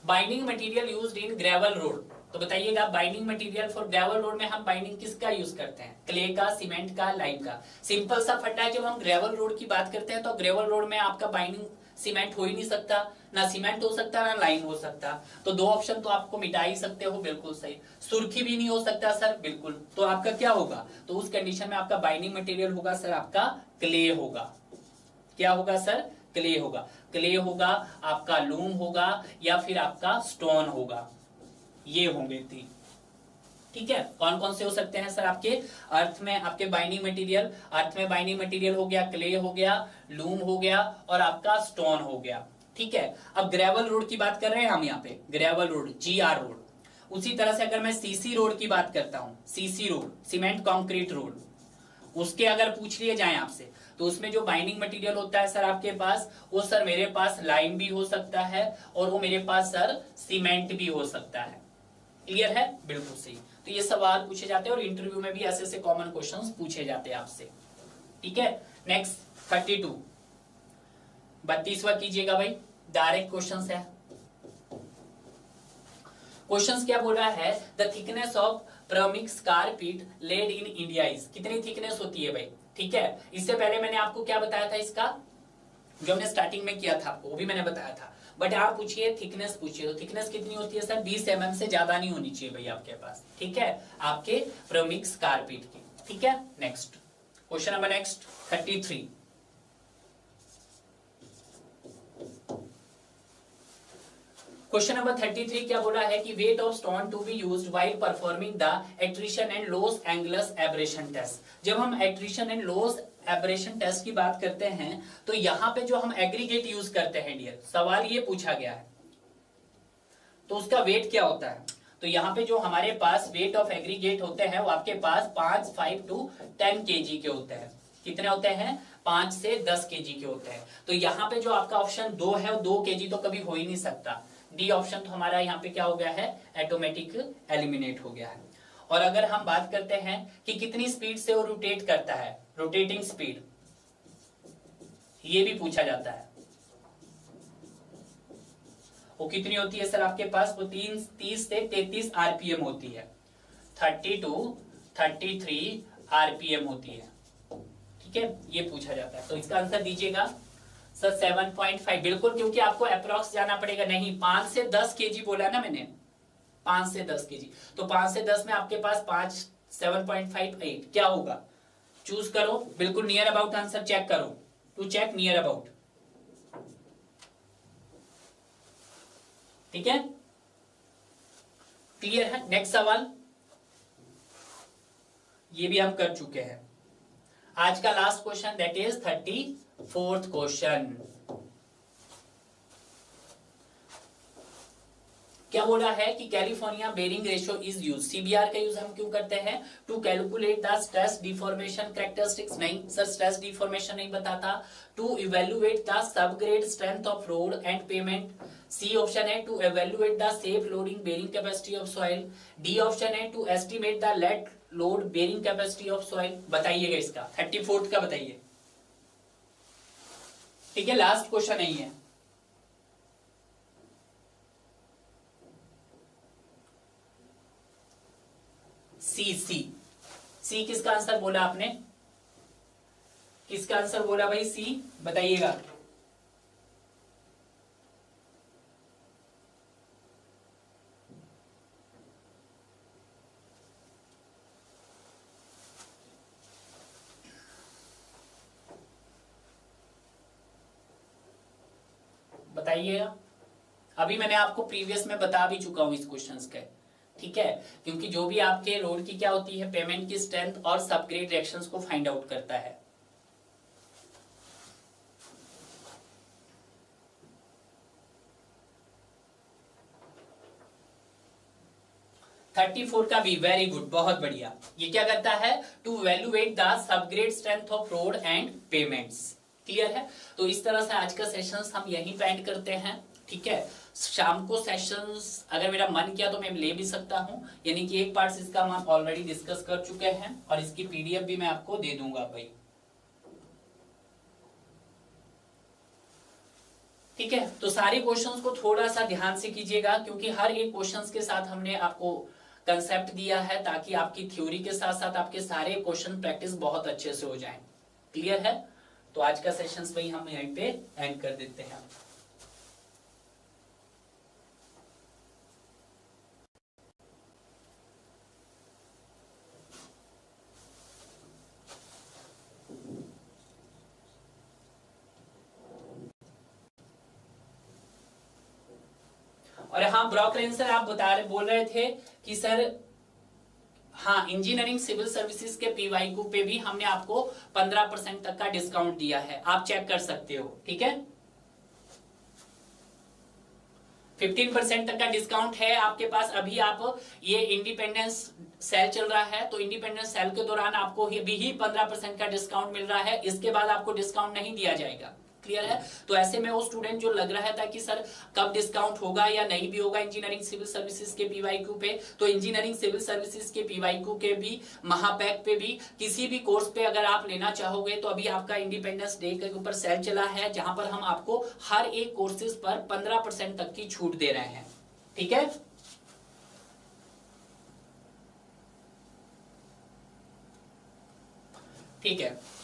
Speaker 1: Binding material used in gravel road. तो बताइएगा binding material for gravel road में हम बाइंडिंग किसका यूज करते हैं? क्ले का, सीमेंट का, लाइम का। सिंपल सा फटा है, जब हम ग्रेवल रोड की बात करते हैं तो ग्रेवल रोड में आपका बाइंडिंग सीमेंट हो ही नहीं सकता, ना सीमेंट हो सकता ना लाइम हो सकता। तो दो ऑप्शन तो आपको मिटा ही सकते हो, बिल्कुल सही। सुर्खी भी नहीं हो सकता सर, बिल्कुल। तो आपका क्या होगा? तो उस कंडीशन में आपका बाइंडिंग मटेरियल होगा सर आपका क्ले होगा। क्या होगा सर? क्ले होगा। क्ले होगा, आपका लूम होगा या फिर आपका स्टोन होगा, ये होंगे तीन। ठीक है, कौन कौन से हो सकते हैं सर? आपके अर्थ में आपके बाइंडिंग मटेरियल, अर्थ में बाइंडिंग मटेरियल हो गया, क्ले हो गया, लूम हो गया और आपका स्टोन हो गया। ठीक है, अब ग्रेवल रोड की बात कर रहे हैं हम यहाँ पे, ग्रेवल रोड, GR रोड। उसी तरह से अगर मैं CC रोड की बात करता हूं, CC road, cement concrete road, उसके अगर पूछ लिए जाए आपसे, तो उसमें जो बाइंडिंग मटेरियल होता है सर आपके पास, वो सर मेरे पास लाइम भी हो सकता है और वो मेरे पास सर सीमेंट भी हो सकता है। क्लियर है? बिल्कुल सही। तो ये सवाल पूछे जाते हैं और इंटरव्यू में भी ऐसे ऐसे कॉमन क्वेश्चंस पूछे जाते हैं आपसे। ठीक है, नेक्स्ट 32, 32वां कीजिएगा भाई, डायरेक्ट क्वेश्चंस है। क्वेश्चंस क्या बोला है? The thickness of premix carpet laid in India is. कितनी थिकनेस होती है भाई? ठीक है, इससे पहले मैंने आपको क्या बताया था इसका, जो हमने स्टार्टिंग में किया था आपको, वो भी मैंने बताया था। बट आप पूछिए थिकनेस, पूछिए तो थिकनेस कितनी होती है सर? 20 mm से ज्यादा नहीं होनी चाहिए भाई आपके पास। ठीक है, आपके प्रमिक्स कारपीट की। ठीक है, next question number 33। Question number 33 क्या बोला है कि weight of stone to be used while performing the attrition and Los Angeles abrasion test. जब हम attrition and Los abrasion test की बात करते हैं तो यहां पे जो हम एग्रीगेट यूज करते हैं डियर, सवाल ये पूछा गया है, तो उसका वेट क्या होता है? तो यहाँ पे जो हमारे पास वेट ऑफ एग्रीगेट होते हैं वो आपके पास 5 to 10 kg के होते हैं। कितने होते हैं 5 से 10 केजी के होते हैं। तो यहाँ पे जो आपका ऑप्शन 2 है वो 2 केजी तो कभी हो ही नहीं सकता। डी ऑप्शन तो हमारा यहाँ पे क्या हो गया है, ऑटोमेटिक एलिमिनेट हो गया है। और अगर हम बात करते हैं कि कितनी स्पीड से वो रोटेट करता है, रोटेटिंग स्पीड, ये भी पूछा जाता है। वो कितनी होती है सर आपके पास, वो 30 से 33 आरपीएम होती है, 30 to 33 आरपीएम होती है। ठीक है, ये पूछा जाता है। तो इसका आंसर दीजिएगा सर 7.5, बिल्कुल, क्योंकि आपको अप्रॉक्स जाना पड़ेगा। नहीं, 5 से 10 केजी बोला ना मैंने, 5 से 10 केजी, तो 5 से 10 में आपके पास 5 7.58 क्या होगा, चूज करो। बिल्कुल नियर अबाउट आंसर चेक करो, टू चेक नियर अबाउट। ठीक है, क्लियर है। नेक्स्ट सवाल, ये भी हम कर चुके हैं। आज का last question, that is 34th question. क्या बोला है कि California bearing ratio is use, CBR का यूज हम क्यों करते हैं, to calculate the stress deformation characteristics. नहीं सर, स्ट्रेस डिफॉर्मेशन नहीं बताता। To evaluate the subgrade strength of road and payment. C option है to evaluate the safe loading bearing capacity of soil. D option है to estimate the late load bearing capacity of soil. बताइएगा इसका, 34th का बताइए। ठीक है, last question नहीं है। सी किसका आंसर बोला आपने, किसका आंसर बोला भाई, सी बताइएगा। बताइएगा। अभी मैंने आपको प्रीवियस में बता भी चुका हूं इस क्वेश्चंस के। ठीक है, क्योंकि जो भी आपके रोड की क्या होती है, पेमेंट की स्ट्रेंथ और सबग्रेड रिएक्शंस को फाइंड आउट करता है। थर्टी फोर का भी वेरी गुड, बहुत बढ़िया। ये क्या करता है, to evaluate the subgrade strength of road and pavements. Clear है। तो इस तरह से आज का सेशंस हम यहीं पे एंड करते हैं। ठीक है, शाम को सेशंस अगर मेरा मन किया तो मैं ले भी सकता हूं, यानी कि एक पार्ट इसका हम ऑलरेडी डिस्कस कर चुके हैं और इसकी पीडीएफ भी मैं आपको दे दूंगा भाई। ठीक है, तो सारे क्वेश्चंस को थोड़ा सा ध्यान से कीजिएगा, क्योंकि हर एक क्वेश्चंस के साथ हमने आपको कंसेप्ट दिया है, ताकि आपकी थ्योरी के साथ साथ आपके सारे क्वेश्चन प्रैक्टिस बहुत अच्छे से हो जाएं। क्लियर है। तो आज का सेशंस भाई हम यहीं पे एंड कर देते हैं। और हाँ, ब्रॉकलेन सर आप बोल रहे थे कि सर हाँ, इंजीनियरिंग सिविल सर्विसेज के पीवाईक्यू पे भी हमने आपको 15% तक का डिस्काउंट दिया है, आप चेक कर सकते हो। ठीक है, 15% तक का डिस्काउंट है आपके पास। अभी आप ये इंडिपेंडेंस सेल चल रहा है, तो इंडिपेंडेंस सेल के दौरान आपको भी 15% का डिस्काउंट मिल रहा है। इसके बाद आपको डिस्काउंट नहीं दिया जाएगा। क्लियर है। तो ऐसे में वो स्टूडेंट जो लग रहा था कि सर कब डिस्काउंट होगा या नहीं भी होगा इंजीनियरिंग सिविल सर्विसेज के पीवाईक्यू पे, तो इंजीनियरिंग सिविल सर्विसेज के पीवाईक्यू के भी, महापैक पे भी, किसी भी कोर्स पे अगर आप लेना चाहोगे तो अभी आपका इंडिपेंडेंस डे के ऊपर सेल चला है, जहां पर हम आपको हर एक कोर्सेज पर 15% तक की छूट दे रहे हैं। ठीक है, ठीक है।